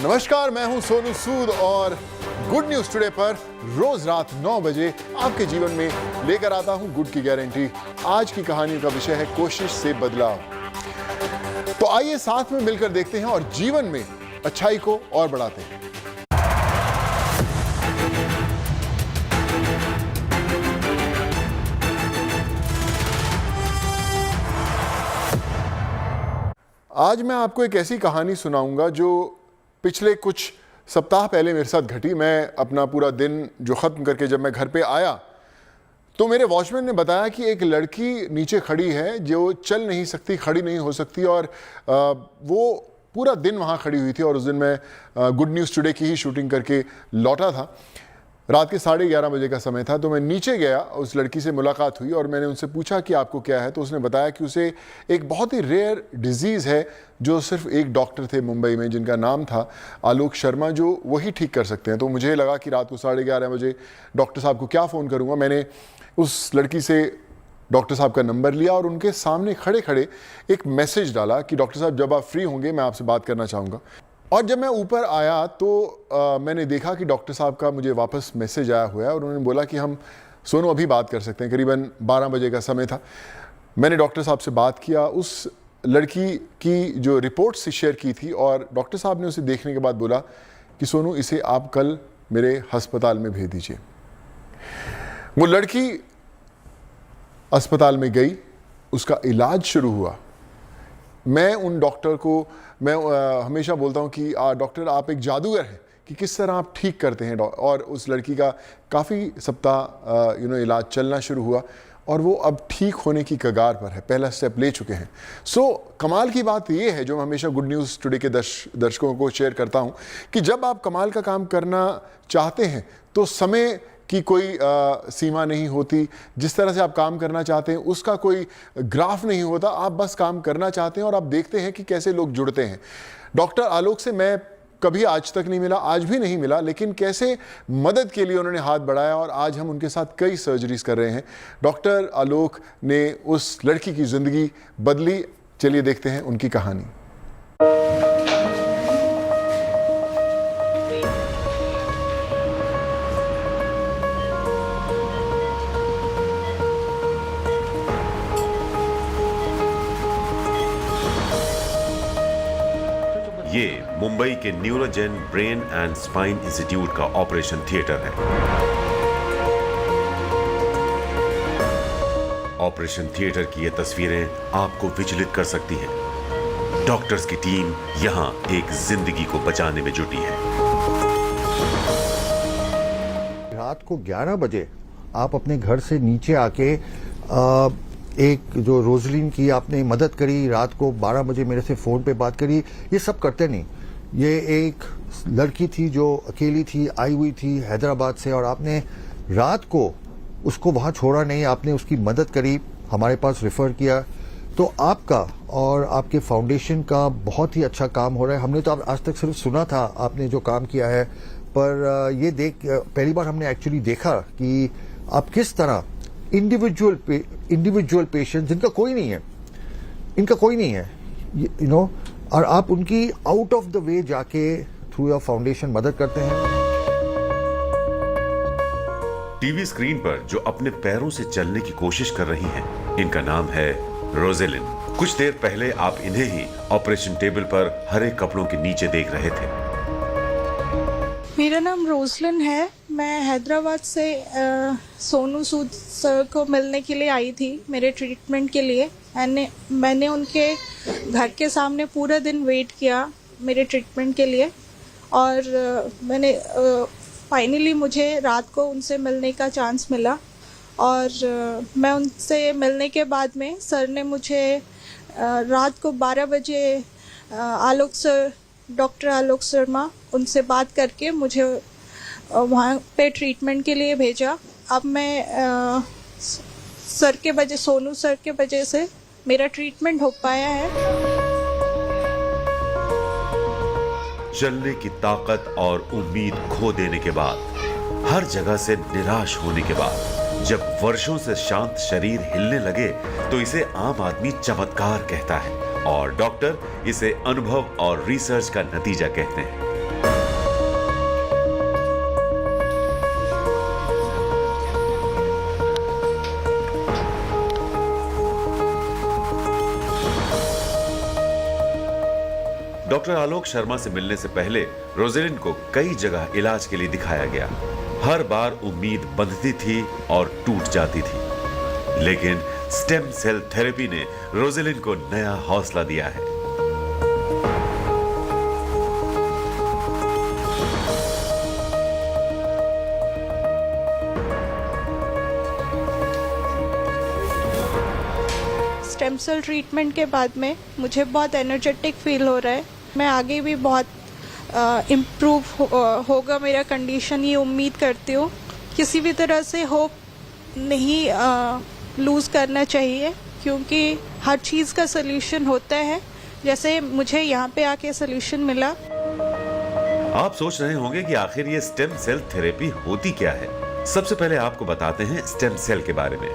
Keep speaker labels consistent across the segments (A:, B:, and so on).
A: नमस्कार, मैं हूं सोनू सूद और गुड न्यूज टुडे पर रोज रात 9 बजे आपके जीवन में लेकर आता हूं गुड की गारंटी। आज की कहानी का विषय है कोशिश से बदलाव। तो आइए साथ में मिलकर देखते हैं और जीवन में अच्छाई को और बढ़ाते हैं। आज मैं आपको एक ऐसी कहानी सुनाऊंगा जो पिछले कुछ सप्ताह पहले मेरे साथ घटी। मैं अपना पूरा दिन जो ख़त्म करके जब मैं घर पे आया तो मेरे वॉचमैन ने बताया कि एक लड़की नीचे खड़ी है जो चल नहीं सकती, खड़ी नहीं हो सकती, और वो पूरा दिन वहाँ खड़ी हुई थी। और उस दिन मैं गुड न्यूज़ टुडे की ही शूटिंग करके लौटा था। रात के 11:30 बजे का समय था। तो मैं नीचे गया, उस लड़की से मुलाकात हुई और मैंने उनसे पूछा कि आपको क्या है। तो उसने बताया कि उसे एक बहुत ही रेयर डिजीज़ है जो सिर्फ एक डॉक्टर थे मुंबई में जिनका नाम था आलोक शर्मा, जो वही ठीक कर सकते हैं। तो मुझे लगा कि रात को 11:30 बजे डॉक्टर साहब को क्या फ़ोन करूँगा। मैंने उस लड़की से डॉक्टर साहब का नंबर लिया और उनके सामने खड़े खड़े एक मैसेज डाला कि डॉक्टर साहब जब आप फ्री होंगे मैं आपसे बात करना चाहूँगा। और जब मैं ऊपर आया तो मैंने देखा कि डॉक्टर साहब का मुझे वापस मैसेज आया हुआ है और उन्होंने बोला कि हम सोनू अभी बात कर सकते हैं। करीबन 12 बजे का समय था। मैंने डॉक्टर साहब से बात किया, उस लड़की की जो रिपोर्ट्स शेयर की थी, और डॉक्टर साहब ने उसे देखने के बाद बोला कि सोनू इसे आप कल मेरे अस्पताल में भेज दीजिए। वो लड़की अस्पताल में गई, उसका इलाज शुरू हुआ। मैं उन डॉक्टर को हमेशा बोलता हूँ कि डॉक्टर आप एक जादूगर हैं कि किस तरह आप ठीक करते हैं। और उस लड़की का काफ़ी सप्ताह इलाज चलना शुरू हुआ और वो अब ठीक होने की कगार पर है, पहला स्टेप ले चुके हैं। कमाल की बात ये है जो मैं हमेशा गुड न्यूज़ टुडे के दर्शकों को शेयर करता हूँ कि जब आप कमाल का काम करना चाहते हैं तो समय की कोई सीमा नहीं होती। जिस तरह से आप काम करना चाहते हैं उसका कोई ग्राफ नहीं होता। आप बस काम करना चाहते हैं और आप देखते हैं कि कैसे लोग जुड़ते हैं। डॉक्टर आलोक से मैं कभी आज तक नहीं मिला, आज भी नहीं मिला, लेकिन कैसे मदद के लिए उन्होंने हाथ बढ़ाया और आज हम उनके साथ कई सर्जरीज कर रहे हैं। डॉक्टर आलोक ने उस लड़की की ज़िंदगी बदली। चलिए देखते हैं उनकी कहानी।
B: ये मुंबई के न्यूरोजेन ब्रेन एंड स्पाइन इंस्टीट्यूट का ऑपरेशन थिएटर है। ऑपरेशन थिएटर की ये तस्वीरें आपको विचलित कर सकती हैं। डॉक्टर्स की टीम यहां एक जिंदगी को बचाने में जुटी है।
C: रात को 11 बजे आप अपने घर से नीचे आके एक जो रोजलिन की आपने मदद करी, रात को 12 बजे मेरे से फोन पे बात करी, ये सब करते नहीं। ये एक लड़की थी जो अकेली थी, आई हुई थी हैदराबाद से, और आपने रात को उसको वहां छोड़ा नहीं, आपने उसकी मदद करी, हमारे पास रेफर किया। तो आपका और आपके फाउंडेशन का बहुत ही अच्छा काम हो रहा है। हमने तो आज तक सिर्फ सुना था आपने जो काम किया है, पर ये पहली बार हमने एक्चुअली देखा कि आप किस तरह इंडिविजुअल पेशेंट जिनका कोई नहीं है, इनका कोई नहीं है, और आप उनकी आउट ऑफ द वे जाके थ्रू योर फाउंडेशन मदद करते हैं।
B: टीवी स्क्रीन पर जो अपने पैरों से चलने की कोशिश कर रही हैं, इनका नाम है रोजेलिन। कुछ देर पहले आप इन्हें ही ऑपरेशन टेबल पर हरे कपड़ों के नीचे देख रहे थे।
D: मेरा नाम रोजलिन है। मैं हैदराबाद से सोनू सूद सर को मिलने के लिए आई थी मेरे ट्रीटमेंट के लिए। मैंने उनके घर के सामने पूरा दिन वेट किया मेरे ट्रीटमेंट के लिए, और मैंने फाइनली मुझे रात को उनसे मिलने का चांस मिला। और मैं उनसे मिलने के बाद में सर ने मुझे रात को 12 बजे डॉक्टर आलोक शर्मा उनसे बात करके मुझे वहाँ पे ट्रीटमेंट के लिए भेजा। अब मैं सोनू सर के वजह से मेरा ट्रीटमेंट हो पाया है।
B: चलने की ताकत और उम्मीद खो देने के बाद, हर जगह से निराश होने के बाद, जब वर्षों से शांत शरीर हिलने लगे तो इसे आम आदमी चमत्कार कहता है और डॉक्टर इसे अनुभव और रिसर्च का नतीजा कहते हैं। डॉक्टर आलोक शर्मा से मिलने से पहले रोजेलिन को कई जगह इलाज के लिए दिखाया गया। हर बार उम्मीद बंधती थी और टूट जाती थी, लेकिन स्टेम सेल थेरेपी ने रोजेलिन को नया हौसला दिया है।
D: स्टेम सेल ट्रीटमेंट के बाद में मुझे बहुत एनर्जेटिक फील हो रहा है। मैं आगे भी बहुत इम्प्रूव होगा मेरा कंडीशन, ये उम्मीद करती हूँ। किसी भी तरह से होप नहीं लूज़ करना चाहिए, क्योंकि हर चीज़ का सल्यूशन होता है, जैसे मुझे यहाँ पे आके सल्यूशन मिला।
B: आप सोच रहे होंगे कि आखिर ये स्टेम सेल थेरेपी होती क्या है। सबसे पहले आपको बताते हैं स्टेम सेल के बारे में।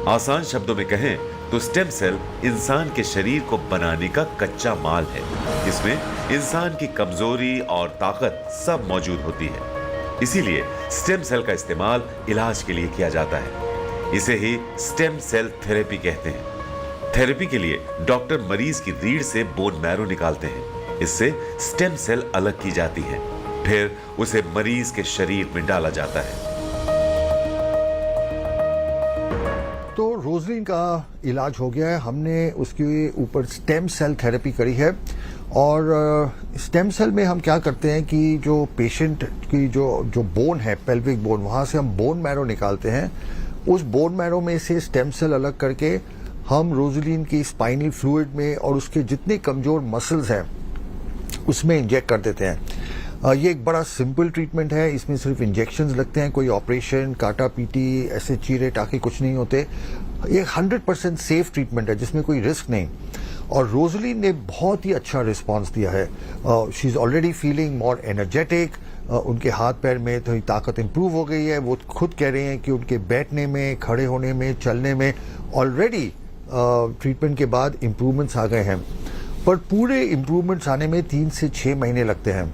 B: आसान शब्दों में कहें तो स्टेम सेल इंसान के शरीर को बनाने का कच्चा माल है। इसमें इंसान की कमजोरी और ताकत सब मौजूद होती है, इसीलिए स्टेम सेल का इस्तेमाल इलाज के लिए किया जाता है। इसे ही स्टेम सेल थेरेपी कहते हैं। थेरेपी के लिए डॉक्टर मरीज की रीढ़ से बोन मैरो निकालते हैं। इससे स्टेम सेल अलग की जाती है, फिर उसे मरीज के शरीर में डाला जाता है।
C: तो रोजलिन का इलाज हो गया है, हमने उसके ऊपर स्टेम सेल थेरेपी करी है। और स्टेम सेल में हम क्या करते हैं कि जो पेशेंट की जो बोन है, पेल्विक बोन, वहाँ से हम बोन मैरो निकालते हैं। उस बोन मैरो में से स्टेम सेल अलग करके हम रोजलिन की स्पाइनल फ्लूइड में और उसके जितने कमजोर मसल्स हैं उसमें इंजेक्ट कर देते हैं। ये एक बड़ा सिंपल ट्रीटमेंट है, इसमें सिर्फ इंजेक्शंस लगते हैं, कोई ऑपरेशन, काटा पीटी, ऐसे चीरे टाके कुछ नहीं होते। ये 100% सेफ ट्रीटमेंट है जिसमें कोई रिस्क नहीं। और रोजलिन ने बहुत ही अच्छा रिस्पांस दिया है। She is already feeling more energetic. उनके हाथ पैर में थोड़ी ताकत इंप्रूव हो गई है। वो खुद कह रहे हैं कि उनके बैठने में, खड़े होने में, चलने में ऑलरेडी ट्रीटमेंट के बाद इम्प्रूवमेंट्स आ गए हैं। पर पूरे इम्प्रूवमेंट्स आने में 3 से 6 महीने लगते हैं।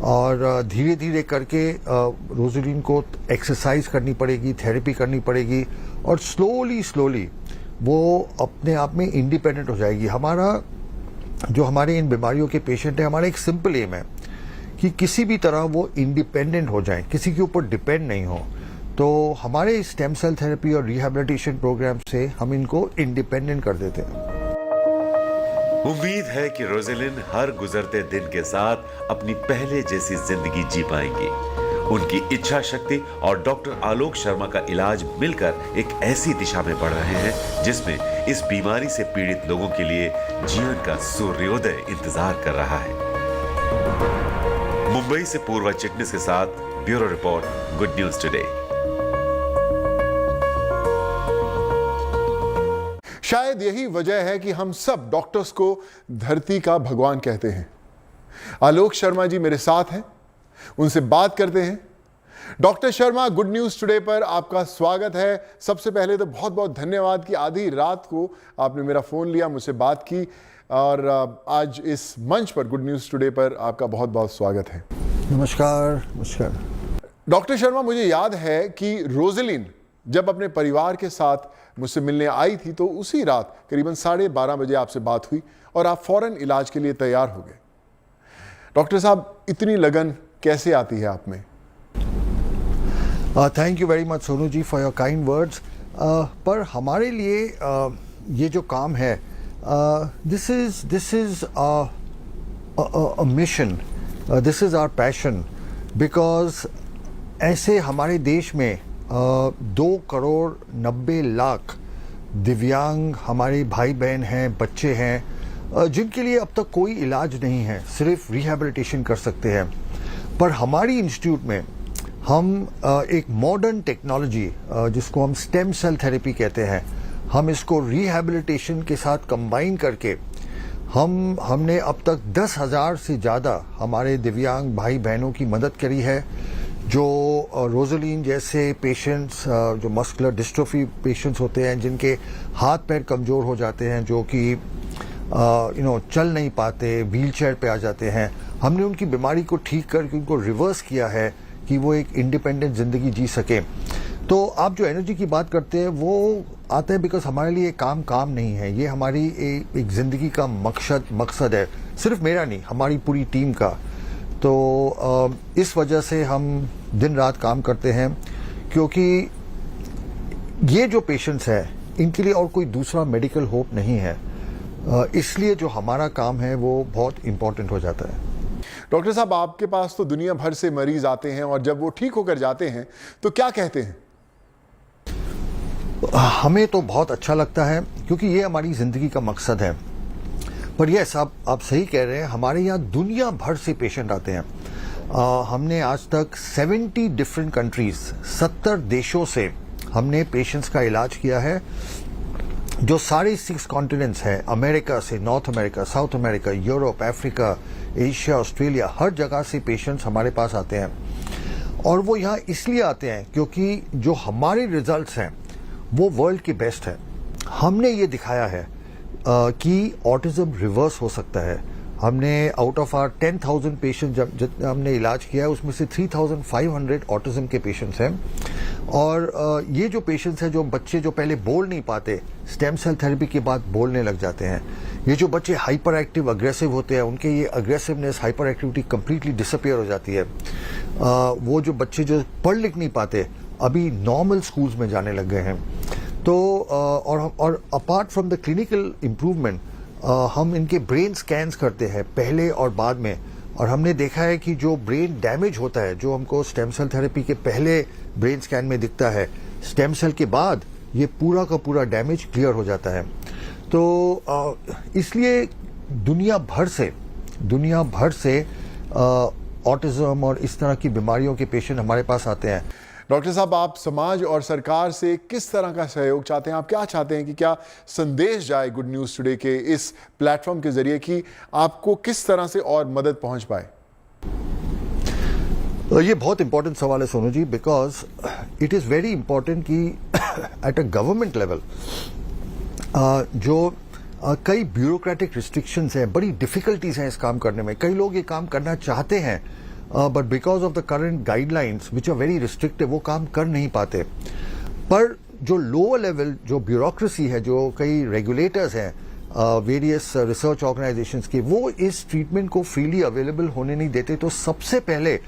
C: और धीरे धीरे करके रोजलिन को एक्सरसाइज करनी पड़ेगी, थेरेपी करनी पड़ेगी, और स्लोली वो अपने आप में इंडिपेंडेंट हो जाएगी। हमारे इन बीमारियों के पेशेंट हैं, हमारा एक सिंपल एम है कि किसी भी तरह वो इंडिपेंडेंट हो जाएं, किसी के ऊपर डिपेंड नहीं हो। तो हमारे स्टेम सेल थेरेपी और रिहैबिलिटेशन प्रोग्राम से हम इनको इंडिपेंडेंट कर देते हैं।
B: उम्मीद है कि रोजेलिन हर गुजरते दिन के साथ अपनी पहले जैसी जिंदगी जी पाएंगी। उनकी इच्छा शक्ति और डॉक्टर आलोक शर्मा का इलाज मिलकर एक ऐसी दिशा में बढ़ रहे हैं जिसमें इस बीमारी से पीड़ित लोगों के लिए जीवन का सूर्योदय इंतजार कर रहा है। मुंबई से पूर्वा चिटनिस के साथ bureau report, good news today.
A: शायद यही वजह है कि हम सब डॉक्टर्स को धरती का भगवान कहते हैं। आलोक शर्मा जी मेरे साथ हैं, उनसे बात करते हैं। Doctor Sharma, good news today पर आपका स्वागत है। सबसे पहले तो बहुत बहुत धन्यवाद कि आधी रात को आपने मेरा फोन लिया, मुझसे बात की, और आज इस मंच पर गुड न्यूज टुडे पर आपका बहुत बहुत स्वागत है।
C: नमस्कार।
A: डॉक्टर शर्मा, मुझे याद है कि रोजलिन जब अपने परिवार के साथ मुझसे मिलने आई थी तो उसी रात करीबन 12:30 बजे आपसे बात हुई और आप फौरन इलाज के लिए तैयार हो गए। डॉक्टर साहब, इतनी लगन कैसे आती है आप में?
C: Thank you very much Sonu ji for your kind words. पर हमारे लिए ये जो काम है, this is a mission, this is our passion, because ऐसे हमारे देश में 2,90,00,000 दिव्यांग हमारे भाई बहन हैं, बच्चे हैं, जिनके लिए अब तक कोई इलाज नहीं है, सिर्फ रिहैबिलिटेशन कर सकते हैं। पर हमारी इंस्टीट्यूट में हम एक मॉडर्न टेक्नोलॉजी, जिसको हम स्टेम सेल थेरेपी कहते हैं, हम इसको रिहैबिलिटेशन के साथ कंबाइन करके हमने अब तक 10,000 से ज़्यादा हमारे दिव्यांग भाई बहनों की मदद करी है। जो रोजलिन जैसे पेशेंट्स, जो मस्कुलर डिस्ट्रोफी पेशेंट्स होते हैं, जिनके हाथ पैर कमज़ोर हो जाते हैं, जो कि चल नहीं पाते, व्हीलचेयर पे आ जाते हैं, हमने उनकी बीमारी को ठीक करके उनको रिवर्स किया है कि वो एक इंडिपेंडेंट ज़िंदगी जी सके। तो आप जो एनर्जी की बात करते हैं वो आते हैं बिकॉज हमारे लिए काम नहीं है, ये हमारी एक ज़िंदगी का मकसद है सिर्फ मेरा नहीं, हमारी पूरी टीम का। तो इस वजह से हम दिन रात काम करते हैं, क्योंकि ये जो पेशेंट्स हैं इनके लिए और कोई दूसरा मेडिकल होप नहीं है। इसलिए जो हमारा काम है वो बहुत इम्पोर्टेंट हो जाता है।
A: डॉक्टर साहब, आपके पास तो दुनिया भर से मरीज आते हैं और जब वो ठीक होकर जाते हैं तो क्या कहते हैं?
C: हमें तो बहुत अच्छा लगता है, क्योंकि ये हमारी जिंदगी का मकसद है। पर यस, आप सही कह रहे हैं, हमारे यहाँ दुनिया भर से पेशेंट आते हैं। हमने आज तक 70 डिफरेंट कंट्रीज, 70 देशों से हमने पेशेंट्स का इलाज किया है, जो सारे 6 कॉन्टिनेंट्स हैं, अमेरिका से, North America, South America, Europe, Africa, Asia, Australia, हर जगह से पेशेंट्स हमारे पास आते हैं। और वो यहाँ इसलिए आते हैं क्योंकि जो हमारे रिजल्ट्स हैं वो वर्ल्ड के बेस्ट है। हमने ये दिखाया है कि ऑटिज्म रिवर्स हो सकता है। हमने आउट ऑफ आवर 10,000 पेशेंट जब हमने इलाज किया है, उसमें से 3,500 ऑटिज्म के पेशेंट्स हैं। और ये जो पेशेंट्स हैं, जो बच्चे जो पहले बोल नहीं पाते, स्टेम सेल थेरेपी के बाद बोलने लग जाते हैं। ये जो बच्चे हाइपर एक्टिव, अग्रेसिव होते हैं, उनके ये aggressiveness, hyper activity completely disappear हो जाती है। वो जो बच्चे जो पढ़ लिख नहीं पाते, अभी नॉर्मल स्कूल्स में जाने लग गए हैं। तो और apart from the clinical improvement, हम इनके ब्रेन स्कैन्स करते हैं पहले और बाद में, और हमने देखा है कि जो ब्रेन डैमेज होता है, जो हमको स्टेम सेल थेरेपी के पहले ब्रेन स्कैन में दिखता है, स्टेम सेल के बाद ये पूरा का पूरा डैमेज क्लियर हो जाता है। तो इसलिए दुनिया भर से ऑटिज्म और इस तरह की बीमारियों के पेशेंट हमारे पास आते हैं।
A: डॉक्टर साहब, आप समाज और सरकार से किस तरह का सहयोग चाहते हैं? आप क्या चाहते हैं कि क्या संदेश जाए गुड न्यूज़ टुडे के इस प्लेटफॉर्म के जरिए कि आपको किस तरह से और मदद पहुंच पाए?
C: ये बहुत इंपॉर्टेंट सवाल है Sonu ji, because it is very important कि एट अ गवर्नमेंट लेवल जो कई ब्यूरोक्रेटिक रिस्ट्रिक्शंस हैं, बड़ी डिफिकल्टीज हैं इस काम करने में। कई लोग ये काम करना चाहते हैं, but because of the current guidelines which are very restrictive, वो काम कर नहीं पाते। पर जो लोअर लेवल जो ब्यूरोक्रेसी है, जो कई रेगुलेटर्स हैं वेरियस रिसर्च ऑर्गेनाइजेशंस के, वो इस ट्रीटमेंट को फ्रीली अवेलेबल होने नहीं देते। तो सबसे पहले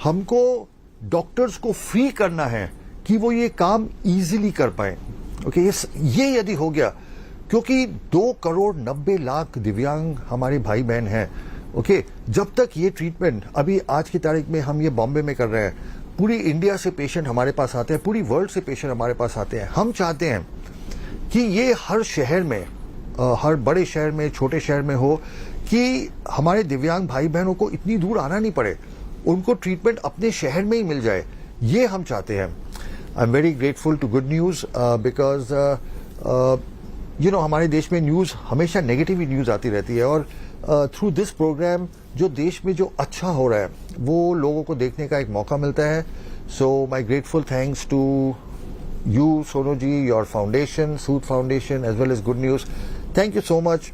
C: हमको डॉक्टर्स को फ्री करना है कि वो ये काम इजीली कर पाए। ओके, ये यदि हो गया, क्योंकि 2,90,00,000 दिव्यांग हमारे भाई बहन हैं। ओके, जब तक ये ट्रीटमेंट, अभी आज की तारीख में हम ये बॉम्बे में कर रहे हैं, पूरी इंडिया से पेशेंट हमारे पास आते हैं, पूरी वर्ल्ड से पेशेंट हमारे पास आते हैं। हम चाहते हैं कि ये हर शहर में, हर बड़े शहर में, छोटे शहर में हो, कि हमारे दिव्यांग भाई बहनों को इतनी दूर आना नहीं पड़े, उनको ट्रीटमेंट अपने शहर में ही मिल जाए। ये हम चाहते हैं। I am very grateful to good news, because हमारे देश में न्यूज़ हमेशा नेगेटिव ही न्यूज़ आती रहती है, और थ्रू दिस प्रोग्राम जो देश में जो अच्छा हो रहा है वो लोगों को देखने का एक मौका मिलता है। So my grateful thanks to you Sonu ji, your foundation, Sood foundation, as well as good news. Thank you so much.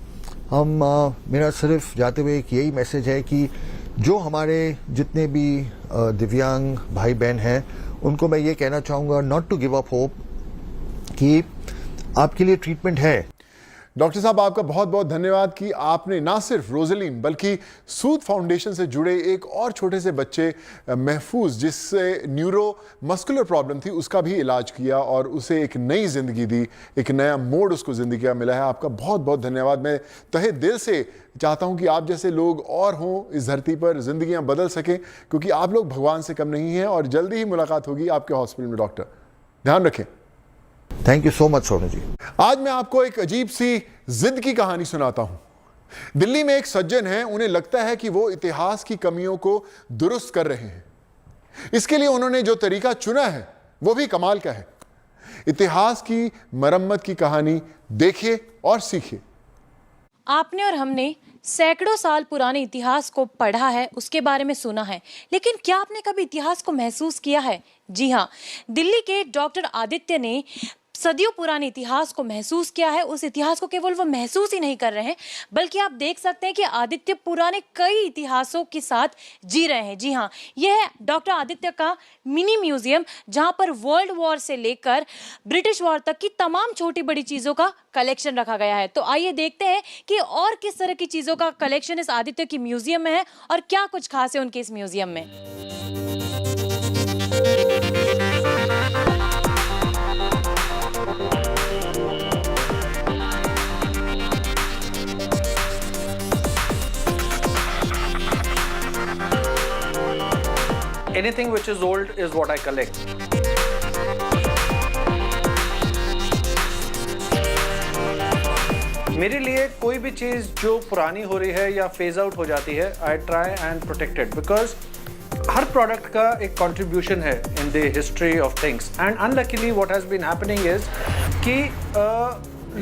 C: मेरा सिर्फ जाते हुए एक यही मैसेज है कि जो हमारे जितने भी दिव्यांग भाई बहन हैं, उनको मैं ये कहना चाहूँगा, not to give up hope, कि आपके लिए ट्रीटमेंट है।
A: डॉक्टर साहब, आपका बहुत बहुत धन्यवाद कि आपने ना सिर्फ रोजलिन बल्कि सूद फाउंडेशन से जुड़े एक और छोटे से बच्चे महफूज, जिससे न्यूरो मस्कुलर प्रॉब्लम थी, उसका भी इलाज किया और उसे एक नई जिंदगी दी, एक नया मोड़ उसको जिंदगी का मिला है। आपका बहुत बहुत धन्यवाद। मैं तहे दिल से चाहता हूं कि आप जैसे लोग और हों इस धरती पर, जिंदगियां बदल सकें, क्योंकि आप लोग भगवान से कम नहीं हैं। और जल्दी ही मुलाकात होगी आपके हॉस्पिटल में। डॉक्टर, ध्यान रखें।
C: Thank you so much Sonu ji.
A: आज मैं आपको एक अजीब सी जिद की कहानी सुनाता हूं। दिल्ली में एक सज्जन हैं, उन्हें लगता है कि वो इतिहास की कमियों को दुरुस्त कर रहे हैं। इसके लिए उन्होंने जो तरीका चुना है वो भी कमाल का है। इतिहास की मरम्मत की कहानी देखिए और सीखिए।
E: आपने और हमने सैकड़ों साल पुराने इतिहास को पढ़ा है, उसके बारे में सुना है, लेकिन क्या आपने कभी इतिहास को महसूस किया है? जी हाँ, दिल्ली के डॉक्टर आदित्य ने सदियों पुराने इतिहास को महसूस किया है। उस इतिहास को केवल वो महसूस ही नहीं कर रहे हैं, बल्कि आप देख सकते हैं कि आदित्य पुराने कई इतिहासों के साथ जी रहे हैं। जी हाँ, यह है डॉक्टर आदित्य का मिनी म्यूजियम, जहां पर वर्ल्ड वॉर से लेकर ब्रिटिश वॉर तक की तमाम छोटी बड़ी चीजों का कलेक्शन रखा गया है। तो आइए देखते हैं कि और किस तरह की चीजों का कलेक्शन इस आदित्य की म्यूजियम में है और क्या कुछ खास है उनके इस म्यूजियम में।
F: Anything which is old is what I collect. मेरे लिए कोई भी चीज़ जो पुरानी हो रही है या फेज आउट हो जाती है, I try and protect it, because हर प्रोडक्ट का एक कंट्रीब्यूशन है in the history of things. And unluckily what has been happening is कि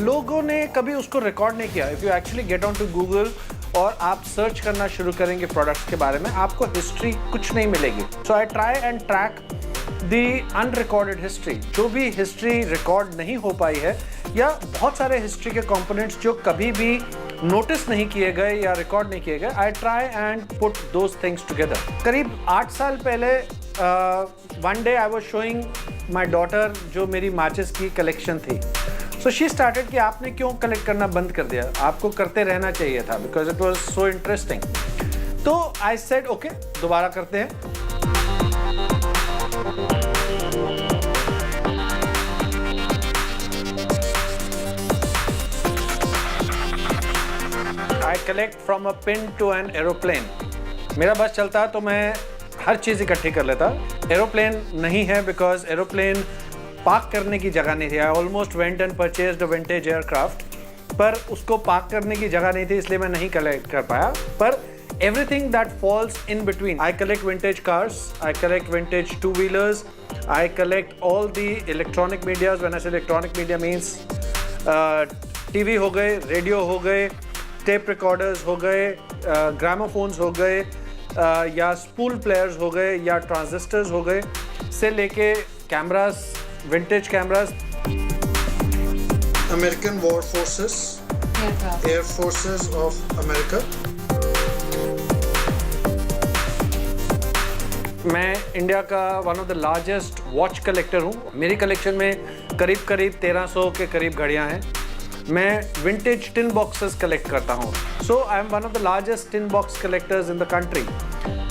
F: लोगों ने कभी उसको रिकॉर्ड नहीं किया। If you actually get on to Google और आप सर्च करना शुरू करेंगे प्रोडक्ट्स के बारे में, आपको हिस्ट्री कुछ नहीं मिलेगी। So I try and track the unrecorded history, जो भी हिस्ट्री रिकॉर्ड नहीं हो पाई है, या बहुत सारे हिस्ट्री के कंपोनेंट्स जो कभी भी नोटिस नहीं किए गए या रिकॉर्ड नहीं किए गए। आई try and put those things together. करीब 8 साल पहले one day I was showing my daughter जो मेरी माचिस की कलेक्शन थी। सो शी स्टार्टेड कि आपने क्यों कलेक्ट करना बंद कर दिया, आपको करते रहना चाहिए था, because it was so interesting. तो आई सेड ओके, दोबारा करते हैं। I collect from a pin to an aeroplane. मेरा बस चलता है तो मैं हर चीज़ इकट्ठी कर लेता। एरोप्लेन नहीं है बिकॉज एरोप्लेन पार्क करने की जगह नहीं थी। I almost went and purchased a vintage aircraft, पर उसको पार्क करने की जगह नहीं थी, इसलिए मैं नहीं कलेक्ट कर पाया। पर everything that falls in between, I collect vintage cars, I collect vintage two-wheelers, I collect all the electronic medias. When I say electronic media means TV हो गए, रेडियो हो गए, टेप रिकॉर्डर्स हो गए, ग्रामोफोन्स हो गए, या स्पूल प्लेयर्स हो गए, या ट्रांजिस्टर्स हो गए, से लेके cameras, vintage cameras.
G: American War Forces, Air Forces of America.
F: मैं इंडिया का one of the largest watch collector हूँ। मेरी कलेक्शन में करीब 1300 के करीब घड़ियाँ हैं। मैं विंटेज टिन बॉक्सेस कलेक्ट करता हूँ। So I am one of the largest tin box collectors in the country.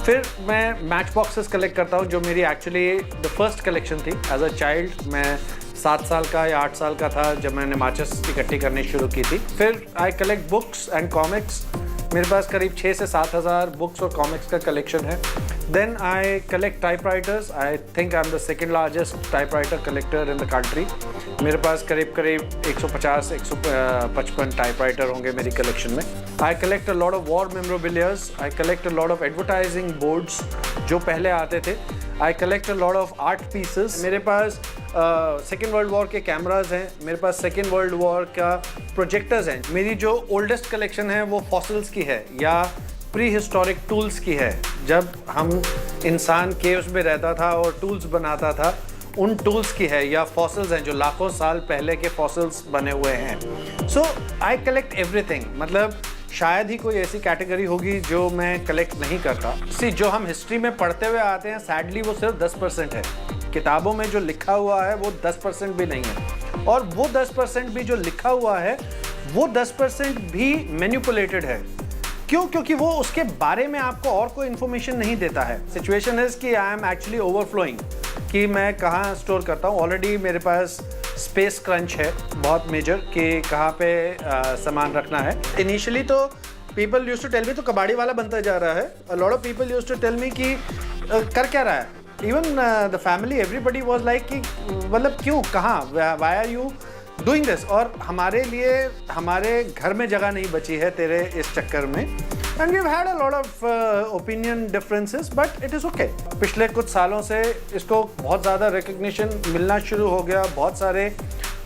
F: फिर मैं मैच बॉक्सेस कलेक्ट करता हूँ, जो मेरी एक्चुअली द फर्स्ट कलेक्शन थी एज अ चाइल्ड। मैं 7 साल का या 8 साल का था जब मैंने मैचेस इकट्ठी करनी शुरू की थी। फिर I collect books and comics. मेरे पास करीब 6 से 7 हज़ार बुक्स और कॉमिक्स का कलेक्शन है। Then I collect typewriters. I think I'm the second largest typewriter collector in the country. मेरे पास करीब 150-155 टाइपराइटर होंगे मेरी कलेक्शन में। I collect a lot of war memorabilia. I collect a lot of advertising boards जो पहले आते थे। I collect a lot of art pieces. मेरे पास सेकेंड वर्ल्ड वॉर के कैमराज हैं। मेरे पास सेकेंड वर्ल्ड वॉर का प्रोजेक्टर्स हैं। मेरी जो ओल्डेस्ट कलेक्शन है वो फॉसिल्स की है या प्री हिस्टोरिक टूल्स की है। जब हम इंसान केव्स में रहता था और टूल्स बनाता था, उन टूल्स की है, या फॉसिल्स हैं जो लाखों साल पहले के फॉसिल्स बने हुए हैं। So I collect everything. मतलब शायद ही कोई ऐसी कैटेगरी होगी जो मैं कलेक्ट नहीं करता। जो हम हिस्ट्री में पढ़ते हुए आते हैं, सैडली वो सिर्फ 10% है। किताबों में जो लिखा हुआ है वो 10% भी नहीं है, और वो 10% भी जो लिखा हुआ है वो 10% भी मैनिपुलेटेड है। क्यों? क्योंकि वो उसके बारे में आपको और कोई इन्फॉर्मेशन नहीं देता है। सिचुएशन है कि आई एम एक्चुअली ओवरफ्लोइंग कि मैं कहाँ स्टोर करता हूँ। ऑलरेडी मेरे पास स्पेस क्रंच है बहुत मेजर कि कहाँ पे सामान रखना है। इनिशियली तो people used to tell me तो कबाड़ी वाला बनता जा रहा है। A lot of people used to tell me कि कर क्या रहा है। Even the family, everybody was like कि मतलब क्यों, कहाँ, why are you doing this. और हमारे लिए हमारे घर में जगह नहीं बची है तेरे इस चक्कर में। And we have had a lot of opinion differences, but it is okay. पिछले कुछ सालों से इसको बहुत ज़्यादा रिकग्निशन मिलना शुरू हो गया बहुत सारे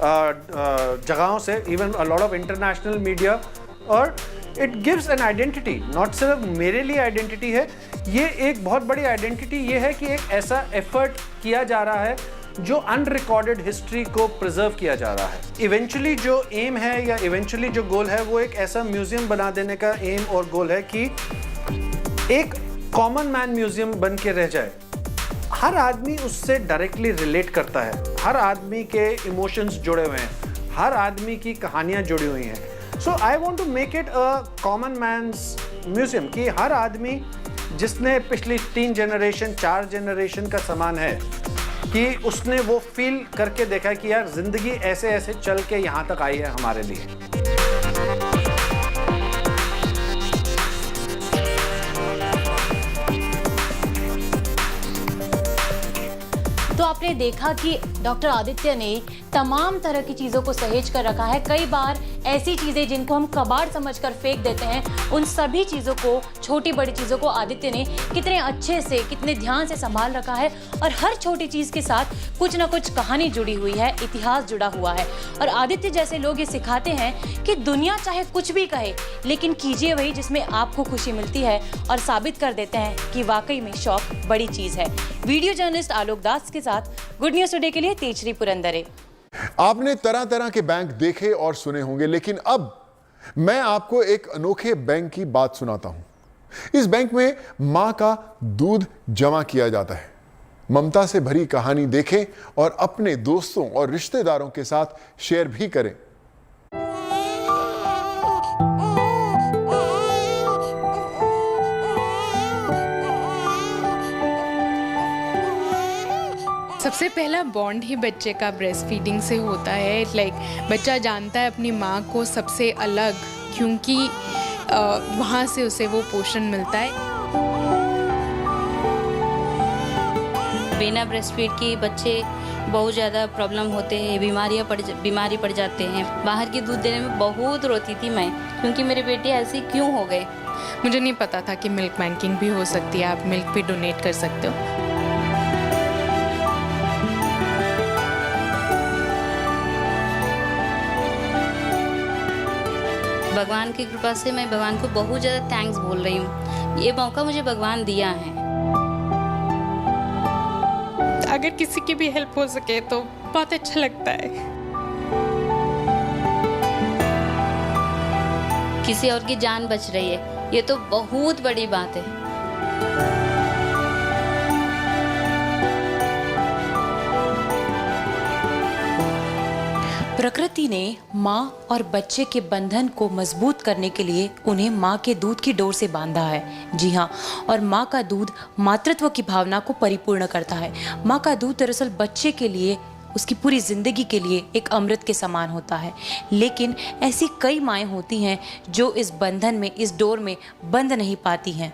F: जगहों से, even a lot of international media. और it gives an identity. Not सिर्फ मेरे लिए आइडेंटिटी है, ये एक बहुत बड़ी आइडेंटिटी ये है कि एक ऐसा एफर्ट किया जा रहा है जो अनरिकॉर्डेड हिस्ट्री को प्रिजर्व किया जा रहा है। इवेंचुअली जो एम है या इवेंचुअली जो गोल है वो एक ऐसा म्यूजियम बना देने का एम और गोल है कि एक कॉमन मैन म्यूजियम बन के रह जाए। हर आदमी उससे डायरेक्टली रिलेट करता है, हर आदमी के इमोशंस जुड़े हुए हैं, हर आदमी की कहानियां जुड़ी हुई हैं। So I want to make it a common man's museum कि हर आदमी जिसने पिछली 3 जनरेशन 4 जनरेशन का सामान है कि उसने वो फील करके देखा कि यार जिंदगी ऐसे ऐसे चल के यहाँ तक आई है हमारे लिए।
E: तो आपने देखा कि डॉक्टर आदित्य ने तमाम तरह की चीज़ों को सहेज कर रखा है। कई बार ऐसी चीज़ें जिनको हम कबाड़ समझकर फेंक देते हैं, उन सभी चीज़ों को, छोटी बड़ी चीज़ों को आदित्य ने कितने अच्छे से, कितने ध्यान से संभाल रखा है। और हर छोटी चीज़ के साथ कुछ ना कुछ कहानी जुड़ी हुई है, इतिहास जुड़ा हुआ है। और आदित्य जैसे लोग ये सिखाते हैं कि दुनिया चाहे कुछ भी कहे, लेकिन कीजिए वही जिसमें आपको खुशी मिलती है, और साबित कर देते हैं कि वाकई में शौक बड़ी चीज़ है। वीडियो जर्नलिस्ट आलोक दास के साथ गुड न्यूज़ टुडे के लिए तेजश्री पुरंदरे।
A: आपने तरह तरह के बैंक देखे और सुने होंगे, लेकिन अब मैं आपको एक अनोखे बैंक की बात सुनाता हूं। इस बैंक में मां का दूध जमा किया जाता है। ममता से भरी कहानी देखें और अपने दोस्तों और रिश्तेदारों के साथ शेयर भी करें।
H: सबसे पहला बॉन्ड ही बच्चे का ब्रेस्ट फीडिंग से होता है। बच्चा जानता है अपनी माँ को सबसे अलग, क्योंकि वहाँ से उसे वो पोषण मिलता है।
I: बिना ब्रेस्ट फीड के बच्चे बहुत ज़्यादा प्रॉब्लम होते हैं, बीमारी पड़ जाते हैं। बाहर के दूध देने में बहुत रोती थी मैं, क्योंकि मेरे बेटे ऐसे क्यों हो गए।
H: मुझे नहीं पता था कि मिल्क बैंकिंग भी हो सकती है, आप मिल्क भी डोनेट कर सकते हो।
I: भगवान की कृपा से मैं भगवान को बहुत ज़्यादा थैंक्स बोल रही हूँ। ये मौका मुझे भगवान दिया है।
H: अगर किसी की भी हेल्प हो सके तो बहुत अच्छा लगता है।
I: किसी और की जान बच रही है, ये तो बहुत बड़ी बात है।
E: प्रकृति ने माँ और बच्चे के बंधन को मजबूत करने के लिए उन्हें माँ के दूध की डोर से बांधा है। जी हाँ, और माँ का दूध मातृत्व की भावना को परिपूर्ण करता है। माँ का दूध दरअसल बच्चे के लिए, उसकी पूरी जिंदगी के लिए एक अमृत के समान होता है। लेकिन ऐसी कई माएँ होती हैं जो इस बंधन में, इस डोर में बंध नहीं पाती हैं,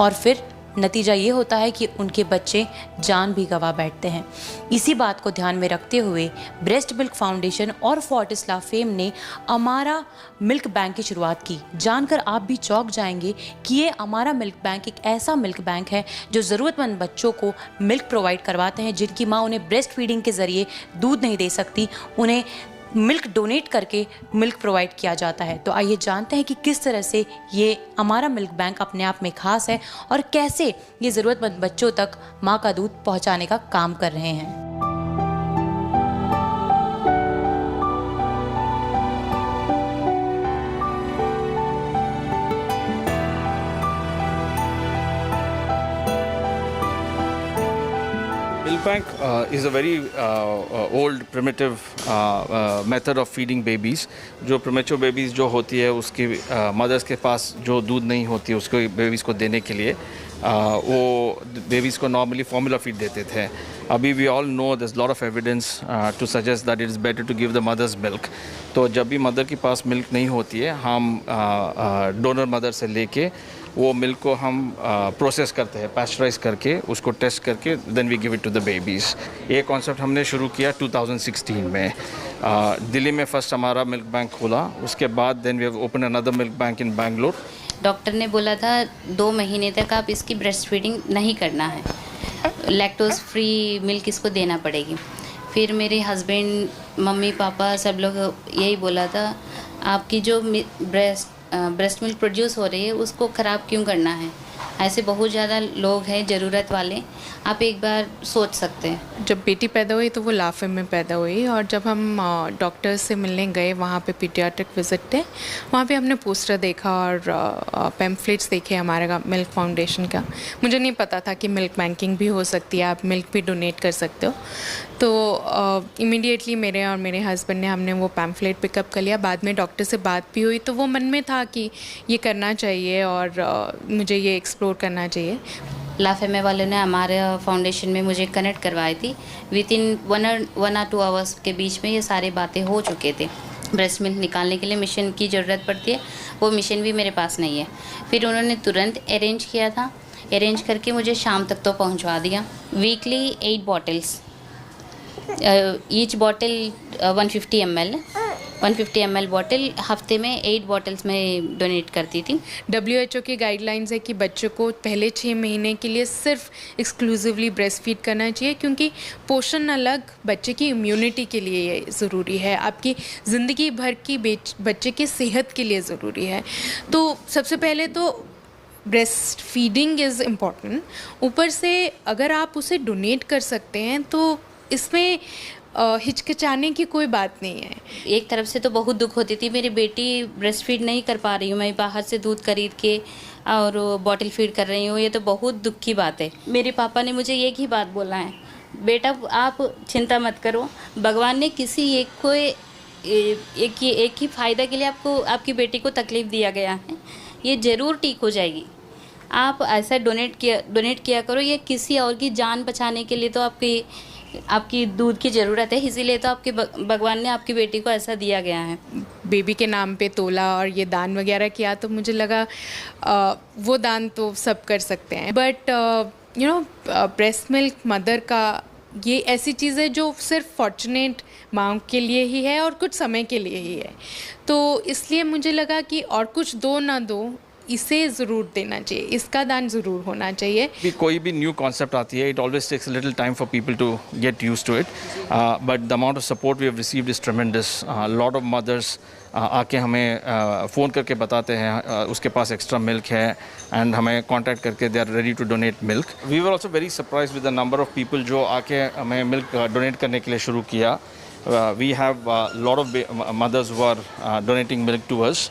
E: और फिर नतीजा ये होता है कि उनके बच्चे जान भी गंवा बैठते हैं। इसी बात को ध्यान में रखते हुए ब्रेस्ट मिल्क फाउंडेशन और फोर्टिस ला फेम ने अमारा मिल्क बैंक की शुरुआत की। जानकर आप भी चौंक जाएंगे कि ये अमारा मिल्क बैंक एक ऐसा मिल्क बैंक है जो ज़रूरतमंद बच्चों को मिल्क प्रोवाइड करवाते हैं, जिनकी माँ उन्हें ब्रेस्ट फीडिंग के ज़रिए दूध नहीं दे सकती, उन्हें मिल्क डोनेट करके मिल्क प्रोवाइड किया जाता है। तो आइए जानते हैं कि किस तरह से ये हमारा मिल्क बैंक अपने आप में खास है और कैसे ये ज़रूरतमंद बच्चों तक माँ का दूध पहुँचाने का काम कर रहे हैं।
J: Milk bank is a very old primitive method of feeding babies. जो premature babies जो होती है उसकी mothers के पास जो दूध नहीं होती है उसको babies को देने के लिए वो babies को normally formula feed देते थे। अभी we all know there's a lot of evidence to suggest that it is better to give the mother's milk. तो जब भी mother के पास milk नहीं होती है, हम donor mother से लेके वो मिल्क को हम प्रोसेस करते हैं, पैस्चराइज करके उसको टेस्ट करके then we give it to the babies. ये कॉन्सेप्ट हमने शुरू किया 2016 में। दिल्ली में फर्स्ट हमारा मिल्क बैंक खोला, उसके बाद then we have open another milk bank in Bangalore.
I: Doctor ने बोला था 2 महीने तक आप इसकी ब्रेस्ट फीडिंग नहीं करना है, लैक्टोज फ्री मिल्क इसको देना पड़ेगी। फिर मेरे हस्बैंड, मम्मी पापा सब लोग यही बोला था, आपकी जो ब्रेस्ट मिल्क प्रोड्यूस हो रही है उसको ख़राब क्यों करना है, ऐसे बहुत ज़्यादा लोग हैं ज़रूरत वाले, आप एक बार सोच सकते हैं।
H: जब बेटी पैदा हुई तो वो लाफे में पैदा हुई, और जब हम डॉक्टर से मिलने गए वहाँ पे पीडियाट्रिक विजिट थे, वहाँ पे हमने पोस्टर देखा और पैम्फलेट्स देखे हमारे मिल्क फाउंडेशन का। मुझे नहीं पता था कि मिल्क बैंकिंग भी हो सकती है, आप मिल्क भी डोनेट कर सकते हो। तो इमीडिएटली मेरे और मेरे हस्बैंड ने हमने वो पैम्फलेट पिकअप कर लिया। बाद में डॉक्टर से बात भी हुई तो वो मन में था कि ये करना चाहिए और मुझे ये एक्सप्लोर करना चाहिए।
I: लाफेमे वालों ने हमारे फाउंडेशन में मुझे कनेक्ट करवाई थी। विद इन 1 or 2 आवर्स के बीच में ये सारी बातें हो चुके थे। ब्रेस्ट मिल्क निकालने के लिए मशीन की ज़रूरत पड़ती है, वो मशीन भी मेरे पास नहीं है। फिर उन्होंने तुरंत अरेंज किया था, अरेंज करके मुझे शाम तक तो पहुंचवा दिया। Weekly 8 bottles, each bottle 150 ml bottle, हफ्ते में 8 बॉटल्स में डोनेट करती थी।
H: WHO की गाइडलाइंस है कि बच्चों को पहले 6 महीने के लिए सिर्फ एक्सक्लूसिवली ब्रेस्ट फीड करना चाहिए, क्योंकि पोषण अलग बच्चे की इम्यूनिटी के लिए ज़रूरी है, आपकी ज़िंदगी भर की बच्चे की सेहत के लिए ज़रूरी है। तो सबसे पहले तो ब्रेस्ट फीडिंग इज़ इम्पॉर्टेंट, ऊपर से अगर आप उसे डोनेट कर सकते हैं तो इसमें हिचकिचाने की कोई बात नहीं है।
I: एक तरफ से तो बहुत दुख होती थी, मेरी बेटी ब्रेस्ट फीड नहीं कर पा रही हूँ, मैं बाहर से दूध खरीद के और बॉटल फीड कर रही हूँ, ये तो बहुत दुख की बात है। मेरे पापा ने मुझे एक ही बात बोला है, बेटा आप चिंता मत करो, भगवान ने किसी एक को एक ही फ़ायदा के लिए आपको, आपकी बेटी को तकलीफ़ दिया गया है, ये ज़रूर ठीक हो जाएगी। आप ऐसा डोनेट किया करो, ये किसी और की जान बचाने के लिए तो आपकी दूध की ज़रूरत है, इसीलिए तो आपके भगवान ने आपकी बेटी को ऐसा दिया गया है।
H: बेबी के नाम पे तोला और ये दान वगैरह किया तो मुझे लगा वो दान तो सब कर सकते हैं, बट ब्रेस्ट मिल्क मदर का ये ऐसी चीज़ है जो सिर्फ फॉर्चुनेट माँ के लिए ही है और कुछ समय के लिए ही है। तो इसलिए मुझे लगा कि और कुछ दो ना दो, इसे ज़रूर देना चाहिए, इसका दान ज़रूर होना चाहिए।
J: भी कोई भी न्यू कॉन्सेप्ट आती है, it always takes a little time for people to get used to it, but the amount of support we have received is tremendous. Lot of mothers आके हमें फ़ोन करके बताते हैं उसके पास एक्स्ट्रा मिल्क है, एंड हमें कांटेक्ट करके they are ready to donate milk. We were also very surprise with the number of people जो आके हमें मिल्क डोनेट करने के लिए शुरू किया। We have a lot of mothers who are donating milk to us.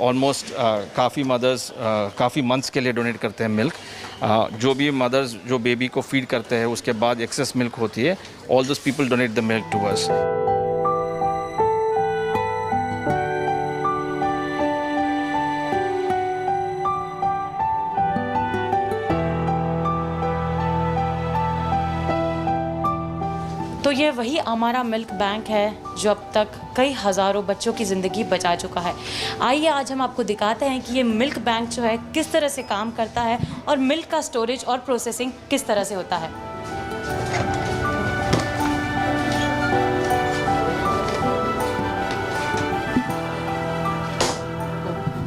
J: Almost काफ़ी mothers काफ़ी months के लिए donate करते हैं milk. जो भी mothers जो baby को feed करते हैं उसके बाद excess milk होती है, all those people donate the milk to us.
E: तो ये वही हमारा मिल्क बैंक है जो अब तक कई हज़ारों बच्चों की ज़िंदगी बचा चुका है। आइए आज हम आपको दिखाते हैं कि ये मिल्क बैंक जो है किस तरह से काम करता है और मिल्क का स्टोरेज और प्रोसेसिंग किस तरह से होता है।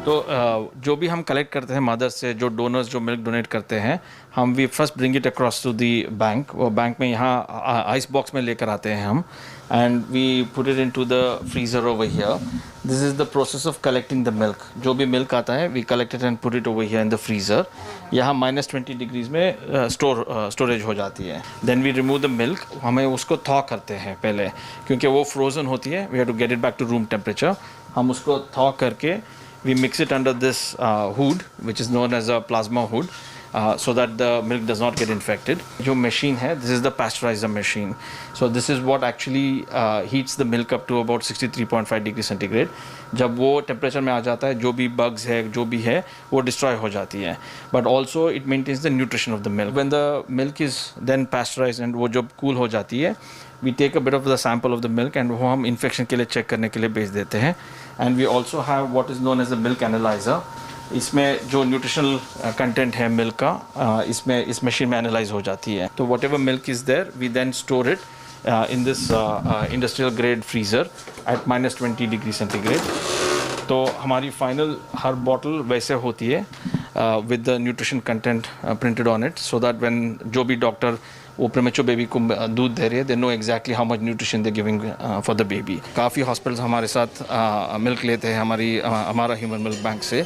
J: तो जो भी हम कलेक्ट करते हैं मदर से, जो डोनर्स जो मिल्क डोनेट करते हैं, हम we first bring it across to the bank. वो बैंक में यहाँ आइस बॉक्स में लेकर आते हैं हम, and we put it into the freezer over here. This is the process of collecting the milk. जो भी मिल्क आता है we collect it and put it over here in the freezer. यहाँ -20 डिग्रीज में स्टोरेज हो जाती है। Then we remove the milk, हमें उसको थॉ करते हैं पहले, क्योंकि वो फ्रोज़न होती है, we have to get it back to room temperature. हम उसको थॉ करके we mix it under this hood, which is known as a plasma hood, so that the milk does not get infected. जो machine है, this is the pasteurizer machine. So this is what actually heats the milk up to about 63.5 degree centigrade. जब वो temperature में आ जाता है, जो भी bugs है, जो भी है, वो destroy हो जाती है. But also it maintains the nutrition of the milk. When the milk is then pasteurized and वो जब cool हो जाती है, we take a bit of the sample of the milk and वो हम infection के लिए check करने के लिए भेज देते हैं. And we also have what is known as the milk analyzer. इसमें जो न्यूट्रिशनल कंटेंट है मिल्क का, इसमें इस मशीन में एनालाइज हो जाती है। तो whatever milk is there we then store it in this industrial grade freezer at -20 degree centigrade. तो हमारी फाइनल हर बॉटल वैसे होती है with the nutrition content printed on it, so that when जो भी डॉक्टर वो प्रीमेच्योर बेबी को दूध दे रही है, they know exactly how much nutrition they giving for the baby. काफ़ी हॉस्पिटल्स हमारे साथ मिल्क लेते हैं हमारा ह्यूमन मिल्क बैंक से,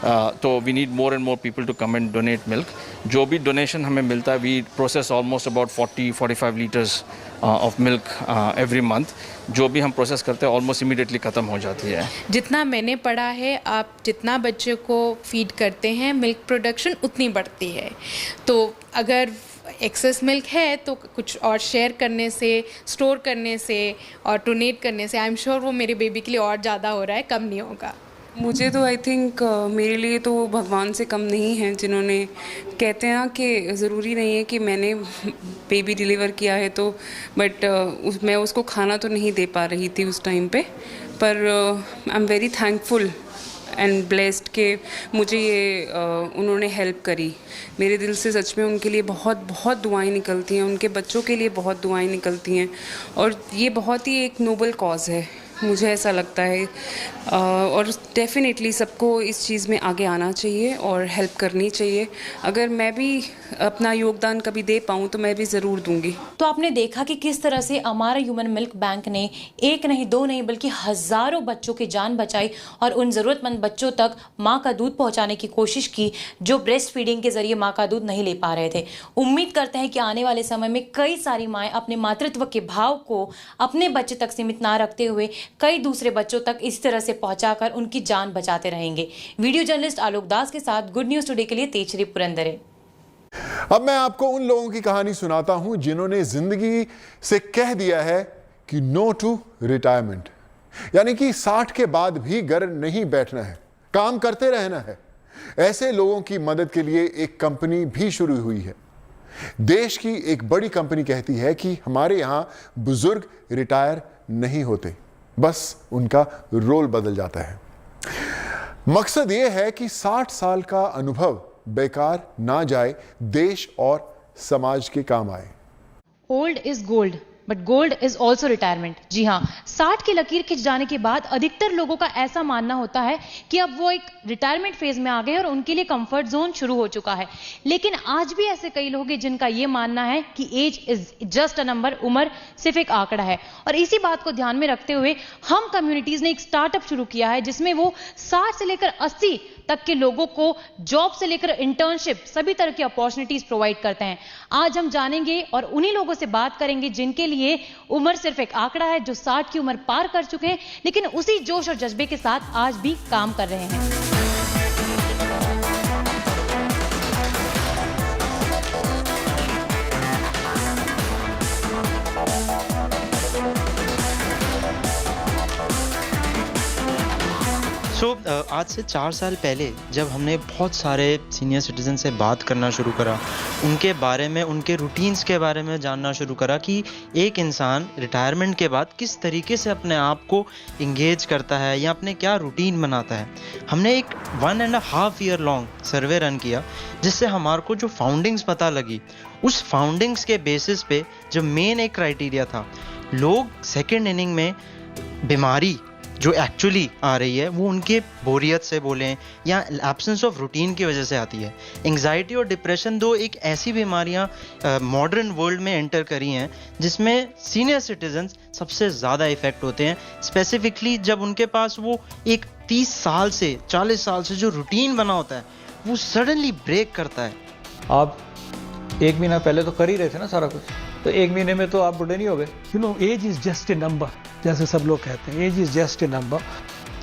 J: तो we need more and more people to come and donate milk. जो भी डोनेशन हमें मिलता है, we process almost about 40-45 litres of milk every month. जो भी हम प्रोसेस करते हैं ऑलमोस्ट इमीडिएटली ख़त्म हो जाती है।
H: जितना मैंने पढ़ा है, आप जितना बच्चे को फीड करते हैं, मिल्क प्रोडक्शन उतनी बढ़ती है। तो अगर एक्सेस मिल्क है तो कुछ और शेयर करने से, स्टोर करने से और डोनेट करने से आई एम श्योर वो मेरे बेबी के लिए और ज़्यादा हो रहा है, कम नहीं होगा।
K: मुझे तो आई थिंक मेरे लिए तो भगवान से कम नहीं है, जिन्होंने कहते हैं ना कि ज़रूरी नहीं है कि मैंने बेबी डिलीवर किया है तो बट मैं उसको खाना तो नहीं दे पा रही थी उस टाइम पे, पर आई am very thankful and blessed कि मुझे ये उन्होंने हेल्प करी। मेरे दिल से सच में उनके लिए बहुत बहुत दुआएं निकलती हैं, उनके बच्चों के लिए बहुत दुआएं निकलती हैं और ये बहुत ही एक नोबल कॉज है, मुझे ऐसा लगता है। और डेफिनेटली सबको इस चीज़ में आगे आना चाहिए और हेल्प करनी चाहिए। अगर मैं भी अपना योगदान कभी दे पाऊँ तो मैं भी ज़रूर दूंगी।
E: तो आपने देखा कि किस तरह से अमारा ह्यूमन मिल्क बैंक ने एक नहीं, दो नहीं, बल्कि हज़ारों बच्चों की जान बचाई और उन ज़रूरतमंद बच्चों तक माँ का दूध पहुँचाने की कोशिश की जो ब्रेस्ट फीडिंग के ज़रिए माँ का दूध नहीं ले पा रहे थे। उम्मीद करते हैं कि आने वाले समय में कई सारी माएँ अपने मातृत्व के भाव को अपने बच्चे तक सीमित ना रखते हुए कई दूसरे बच्चों तक इस तरह से पहुंचाकर उनकी जान बचाते रहेंगे। वीडियो जर्नलिस्ट आलोक दास के साथ गुड न्यूज टुडे के लिए तेजश्री पुरंदरे।
A: अब मैं आपको उन लोगों की कहानी सुनाता हूं जिन्होंने जिंदगी से कह दिया है कि नो टू रिटायरमेंट, यानी कि 60 के बाद भी घर नहीं बैठना है, काम करते रहना है। ऐसे लोगों की मदद के लिए एक कंपनी भी शुरू हुई है। देश की एक बड़ी कंपनी कहती है कि हमारे यहां बुजुर्ग रिटायर नहीं होते, बस उनका रोल बदल जाता है। मकसद यह है कि 60 साल का अनुभव बेकार ना जाए, देश और समाज के काम आए।
E: Old is gold but gold is also retirement. जी हाँ, 60 की लकीर खिंच जाने के बाद अधिकतर लोगों का ऐसा मानना होता है कि अब वो एक रिटायरमेंट फेज में आ गए और उनके लिए कंफर्ट जोन शुरू हो चुका है। लेकिन आज भी ऐसे कई लोग हैं जिनका ये मानना है कि age is just a number, उम्र सिर्फ एक आंकड़ा है। और इसी बात को ध्यान में रखते हुए हम कम्युनिटीज ने एक स्टार्टअप शुरू किया है जिसमें वो 60 से लेकर 80 तक के लोगों को जॉब से लेकर इंटर्नशिप सभी तरह की अपॉर्चुनिटीज प्रोवाइड करते हैं। आज हम जानेंगे और उन्हीं लोगों से बात करेंगे जिनके लिए उम्र सिर्फ एक आंकड़ा है, जो 60 की उम्र पार कर चुके हैं लेकिन उसी जोश और जज्बे के साथ आज भी काम कर रहे हैं।
L: आज से 4 साल पहले जब हमने बहुत सारे सीनियर सिटीजन से बात करना शुरू करा, उनके बारे में, उनके रूटीन्स के बारे में जानना शुरू करा कि एक इंसान रिटायरमेंट के बाद किस तरीके से अपने आप को इंगेज करता है या अपने क्या रूटीन बनाता है, हमने एक 1.5 ईयर लॉन्ग सर्वे रन किया जिससे हमारे को जो फाउंडिंग्स पता लगी, उस फाउंडिंग्स के बेसिस पे जो मेन एक क्राइटेरिया था, लोग सेकेंड इनिंग में बीमारी जो एक्चुअली आ रही है वो उनके बोरियत से बोलें या एब्सेंस ऑफ रूटीन की वजह से आती है। एंग्जाइटी और डिप्रेशन दो एक ऐसी बीमारियां मॉडर्न वर्ल्ड में एंटर करी हैं जिसमें सीनियर सिटीजन्स सबसे ज़्यादा इफेक्ट होते हैं, स्पेसिफिकली जब उनके पास वो एक 30 साल से 40 साल से जो रूटीन बना होता है वो सडनली ब्रेक करता है।
M: आप 1 महीना पहले तो कर ही रहे थे ना सारा कुछ, तो 1 महीने में तो आप बुढ़े नहीं हो गए।
N: You know, age is just a number, जैसे सब लोग कहते हैं, age is just a number.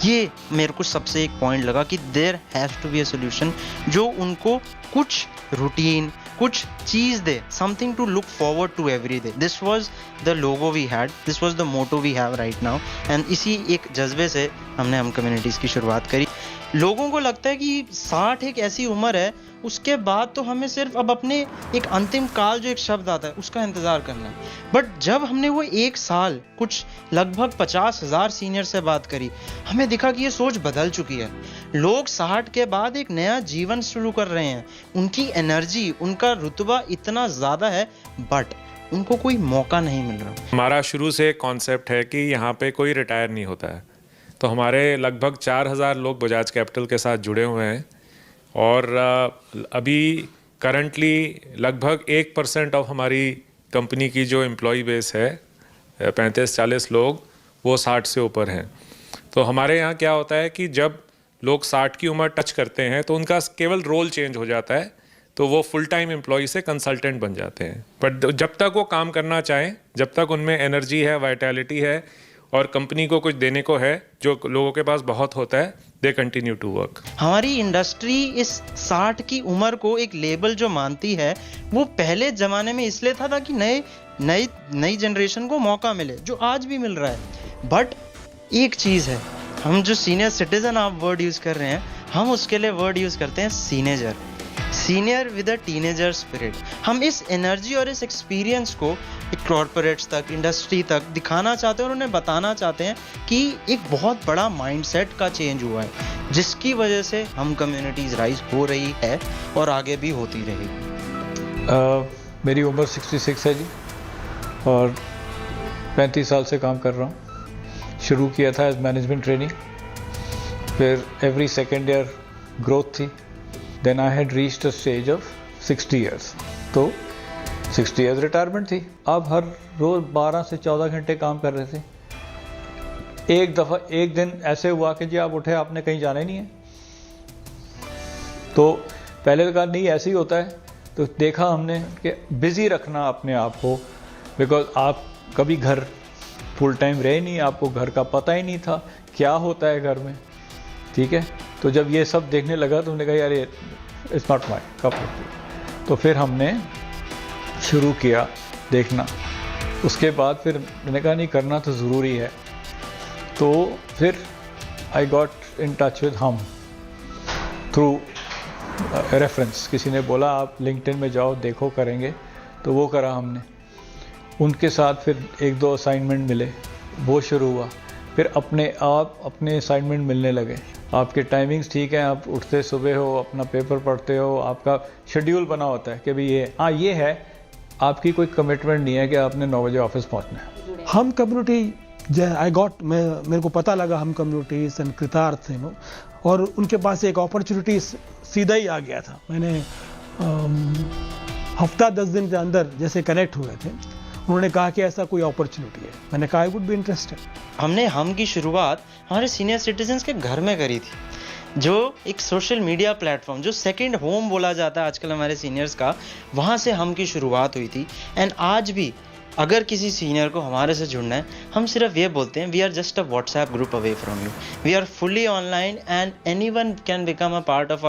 L: ये मेरे को सबसे एक पॉइंट लगा कि there has to be a solution जो उनको कुछ रूटीन, कुछ चीज दे, something to look forward to every day. This was the logo we had, this was the motto we have right now, and इसी एक जज्बे से हमने हम कम्युनिटीज़ की शुरुआत करी। लोगों को लगता है कि 60 एक ऐसी उम्र है, उसके बाद तो हमें सिर्फ अब अपने एक अंतिम काल जो एक शब्द आता है उसका इंतज़ार करना है। बट जब हमने वो 1 साल कुछ लगभग 50,000 सीनियर से बात करी, हमें दिखा कि ये सोच बदल चुकी है। लोग 60 के बाद एक नया जीवन शुरू कर रहे हैं, उनकी एनर्जी, उनका रुतबा इतना ज़्यादा है बट उनको कोई मौका नहीं मिल रहा।
O: हमारा शुरू से कॉन्सेप्ट है कि यहाँ पे कोई रिटायर नहीं होता है, तो हमारे लगभग 4,000 लोग बजाज कैपिटल के साथ जुड़े हुए हैं और अभी करंटली लगभग 1% ऑफ हमारी कंपनी की जो एम्प्लॉय बेस है 35-40 लोग, वो 60 से ऊपर हैं। तो हमारे यहाँ क्या होता है कि जब लोग 60 की उम्र टच करते हैं तो उनका केवल रोल चेंज हो जाता है, तो वो फुल टाइम एम्प्लॉय से कंसल्टेंट बन जाते हैं। बट जब तक वो काम करना चाहें, जब तक उनमें एनर्जी है, वाइटैलिटी है और कंपनी को कुछ देने को है, जो लोगों के पास बहुत होता है, दे कंटिन्यू टू वर्क।
L: हमारी इंडस्ट्री इस 60 की उम्र को एक लेबल जो मानती है, वो पहले ज़माने में इसलिए था ताकि नई जनरेशन को मौका मिले, जो आज भी मिल रहा है। बट एक चीज़ है, हम जो सीनियर सिटीज़न आप वर्ड यूज़ कर रहे हैं, हम उसके लिए वर्ड यूज़ करते हैं senior with a teenager spirit. हम इस एनर्जी और इस एक्सपीरियंस को कॉर्पोरेट्स तक, इंडस्ट्री तक दिखाना चाहते हैं और उन्हें बताना चाहते हैं कि एक बहुत बड़ा माइंडसेट का चेंज हुआ है, जिसकी वजह से हम कम्युनिटीज़ राइज हो रही है और आगे भी होती रहेगी।
M: मेरी उम्र 66 है जी, और 35 साल से काम कर रहा हूँ। शुरू किया था एज मैनेजमेंट ट्रेनिंग, फिर एवरी सेकेंड ईयर ग्रोथ थी। Then I had reached a stage of 60 years, तो 60 ईयर्स रिटायरमेंट थी। अब हर रोज़ 12 से 14 घंटे काम कर रहे थे। एक दिन ऐसे हुआ कि जी आप उठे, आपने कहीं जाना ही नहीं है। तो पहले तो कहा नहीं ऐसे ही होता है, तो देखा हमने कि बिज़ी रखना अपने आप को, बिकॉज आप कभी घर फुल टाइम रहे नहीं, आपको घर का पता ही नहीं था क्या होता है घर में, ठीक है। तो जब ये सब देखने लगा तो हमने कहा यार ये it's not my cup of T. तो फिर हमने शुरू किया देखना। उसके बाद फिर मैंने कहा नहीं, करना तो ज़रूरी है। तो फिर I got in touch with हम थ्रू रेफरेंस। किसी ने बोला आप लिंक्डइन में जाओ, देखो करेंगे, तो वो करा हमने। उनके साथ फिर 1-2 असाइनमेंट मिले, वो शुरू हुआ। फिर अपने आप अपने असाइनमेंट मिलने लगे। आपके टाइमिंग्स ठीक है, आप उठते सुबह हो, अपना पेपर पढ़ते हो, आपका शेड्यूल बना होता है कि भाई ये है, आपकी कोई कमिटमेंट नहीं है कि आपने 9 बजे ऑफिस पहुंचना है।
N: हम कम्युनिटी मेरे को पता लगा हम कम्युनिटी कृतार्थ थे, और उनके पास एक अपॉर्चुनिटी सीधा ही आ गया था। मैंने हफ्ता 10 दिन के अंदर जैसे कनेक्ट हुए थे, उन्होंने कहा कि ऐसा कोई अपॉर्चुनिटी है। मैंने कहा आई वुड बी इंटरेस्टेड।
L: हमने हम की शुरुआत हमारे सीनियर सिटीजन्स के घर में करी थी, जो एक सोशल मीडिया प्लेटफॉर्म, जो सेकंड होम बोला जाता है आजकल हमारे सीनियर्स का, वहाँ से हम की शुरुआत हुई थी। एंड आज भी अगर किसी सीनियर को हमारे से जुड़ना है, हम सिर्फ ये बोलते हैं we are just a WhatsApp group away from you, we are fully online and anyone can become a part of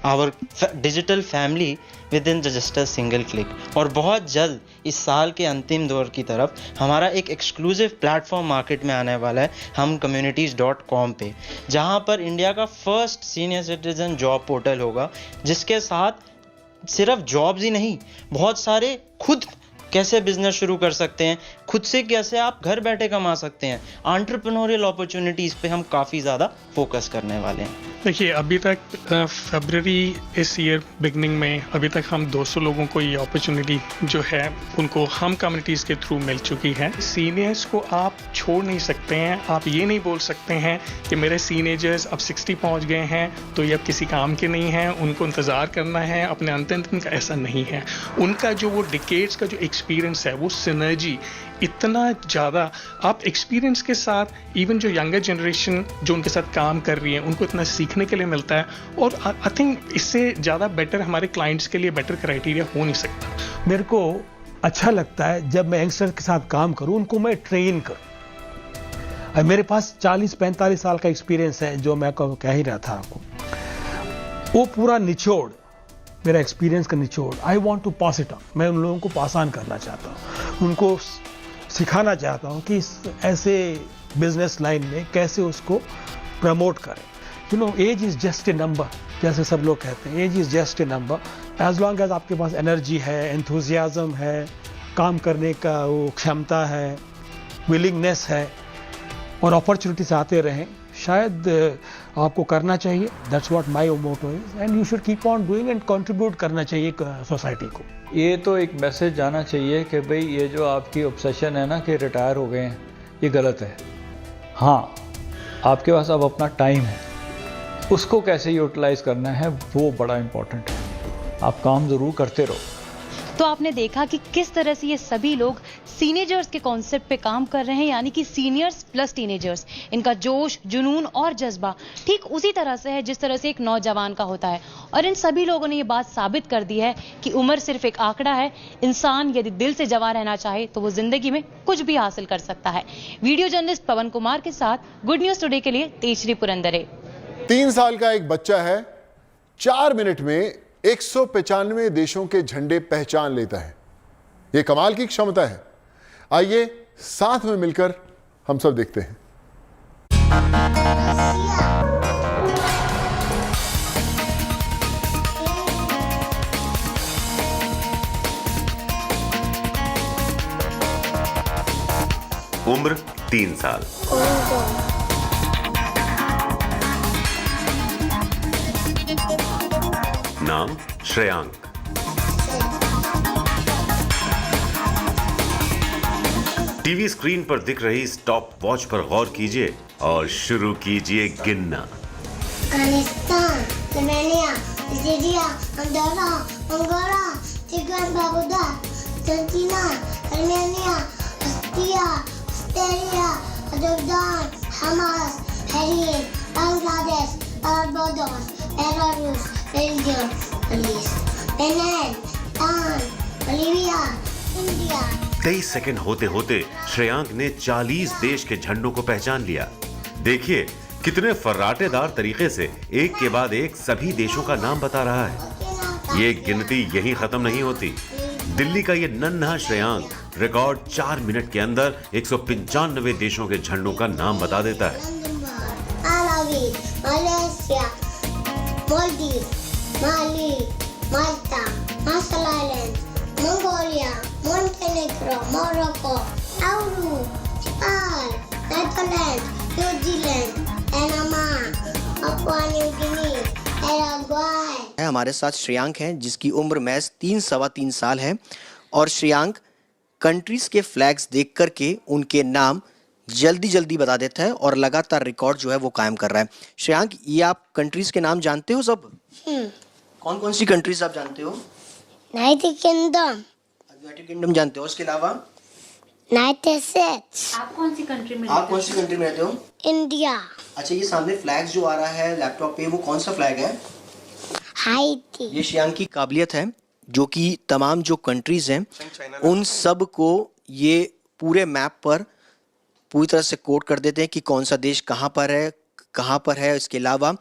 L: our digital family within just a single click. और बहुत जल्द इस साल के अंतिम दौर की तरफ हमारा एक एक्सक्लूसिव प्लेटफॉर्म मार्केट में आने वाला है, हम communities.com पे, जहाँ पर इंडिया का first senior citizen job portal होगा, जिसके साथ सिर्फ जॉब्स ही नहीं, बहुत सारे खुद कैसे बिजनेस शुरू कर सकते हैं, खुद से कैसे आप घर बैठे कमा सकते हैं, एंटरप्रेन्योरियल अपॉर्चुनिटीज़ पे हम काफ़ी ज़्यादा फोकस करने वाले हैं।
P: देखिए, अभी तक फरवरी इस ईयर बिगनिंग में अभी तक हम 200 लोगों को ये अपॉर्चुनिटी जो है उनको हम कम्युनिटीज़ के थ्रू मिल चुकी है। सीनियर्स को आप छोड़ नहीं सकते हैं। आप ये नहीं बोल सकते हैं कि मेरे सीनियर्स अब 60 पहुंच गए हैं तो ये अब किसी काम के नहीं हैं, उनको इंतज़ार करना है अपने अंतिम दिन का। ऐसा नहीं है। उनका जो वो डिकेड्स का जो एक्सपीरियंस है, वो सिनर्जी इतना ज़्यादा, आप एक्सपीरियंस के साथ इवन जो यंगर जनरेशन जो उनके साथ काम कर रही है, उनको इतना सीखने के लिए मिलता है। और आई थिंक इससे ज़्यादा बेटर हमारे क्लाइंट्स के लिए बेटर क्राइटेरिया हो नहीं सकता।
N: मेरे को अच्छा लगता है जब मैं यंगस्टर के साथ काम करूं, उनको मैं ट्रेन करूं। मेरे पास 40-45 साल का एक्सपीरियंस है, जो मैं कह ही रहा था आपको, वो पूरा निचोड़, मेरा एक्सपीरियंस का निचोड़, I want to pass it on. मैं उन लोगों को पास ऑन करना चाहता हूँ, उनको सिखाना चाहता हूँ कि ऐसे बिजनेस लाइन में कैसे उसको प्रमोट करें। You know, age is just a number, जैसे सब लोग कहते हैं, age is just a number. As long as आपके पास एनर्जी है, एंथुजियाज्म है, काम करने का वो क्षमता है, विलिंगनेस है, और अपॉर्चुनिटीज आते रहें, शायद आपको करना चाहिए। That's what my motto is, and you should keep on doing and contribute करना चाहिए सोसाइटी को।
M: ये तो एक मैसेज जाना चाहिए कि भाई ये जो आपकी ऑब्सेशन है ना कि रिटायर हो गए हैं, ये गलत है। हाँ, आपके पास अब अपना टाइम है, उसको कैसे यूटिलाइज करना है वो बड़ा इंपॉर्टेंट है। आप काम ज़रूर करते रहो।
E: तो आपने देखा कि किस तरह से ये सभी लोग सीनियर्स के कॉन्सेप्ट पे काम कर रहे हैं, यानी कि सीनियर्स प्लस टीनेजर्स। इनका जोश, जुनून और जज्बा ठीक उसी तरह से है जिस तरह से एक नौजवान का होता है। और इन सभी लोगों ने ये बात साबित कर दी है कि उम्र सिर्फ एक आंकड़ा है। इंसान यदि दिल से जवान रहना चाहे तो वो जिंदगी में कुछ भी हासिल कर सकता है। वीडियो जर्नलिस्ट पवन कुमार के साथ गुड न्यूज टुडे के लिए तेजश्री पुरंदरे।
A: 3 साल का एक बच्चा है, 4 मिनट में 195 देशों के झंडे पहचान लेता है। यह कमाल की क्षमता है। आइए साथ में मिलकर हम सब देखते हैं।
B: उम्र 3 साल। नाम श्रेयांक। टीवी स्क्रीन पर दिख रही स्टॉप वॉच पर गौर कीजिए और शुरू कीजिए गिनना।
Q: Afghanistan, Romania, Nigeria, Andorra, Angola, चिकन बाबूदा, Argentina, Armenia, Austria, Australia, Azerbaijan, हमास, हैरी, Bangladesh, Barbados, Belarus, Belgium, Greece, Benin, Iran, Bolivia, India.
B: 23 second होते होते श्रेयांक ने 40 देश के झंडों को पहचान लिया। देखिए कितने फर्राटेदार तरीके से एक के बाद एक सभी देशों का नाम बता रहा है। ये गिनती यहीं खत्म नहीं होती। दिल्ली का ये नन्हा श्रेयांक रिकॉर्ड 4 मिनट के अंदर 195 देशों के झंडों का नाम बता देता है।
Q: Malaysia, Maldives, Mali, Malta, Marshall Island, Mongolia, Montenegro, Morocco, Nauru, Nepal, Netherland, New Zealand, Panama, Papua New Guinea, Paraguay.
R: हमारे साथ श्रेयांक हैं जिसकी उम्र महज 3-3.25 साल है और श्रेयांक कंट्रीज के फ्लैग्स देख करके उनके नाम जल्दी बता देता है और लगातार रिकॉर्ड जो है वो कायम कर रहा है। श्रेयांक, ये आप कंट्रीज के नाम जानते हो सब? कौन कौन सी कंट्रीज आप जानते हो?
Q: यूनाइटेड
R: किंगडम जानते हो, उसके अलावा?
Q: United states.
R: आप कौन सी कंट्री में रहते हो?
Q: इंडिया।
R: अच्छा, ये सामने फ्लैग्स जो आ रहा है लैपटॉप पे, वो कौन सा फ्लैग है?
Q: हाइटी।
R: ये श्रेयांक की काबिलियत है जो कि तमाम जो कंट्रीज हैं उन सब को ये पूरे मैप पर पूरी तरह से कोड कर देते हैं कि कौन सा देश कहाँ पर है। इसके अलावा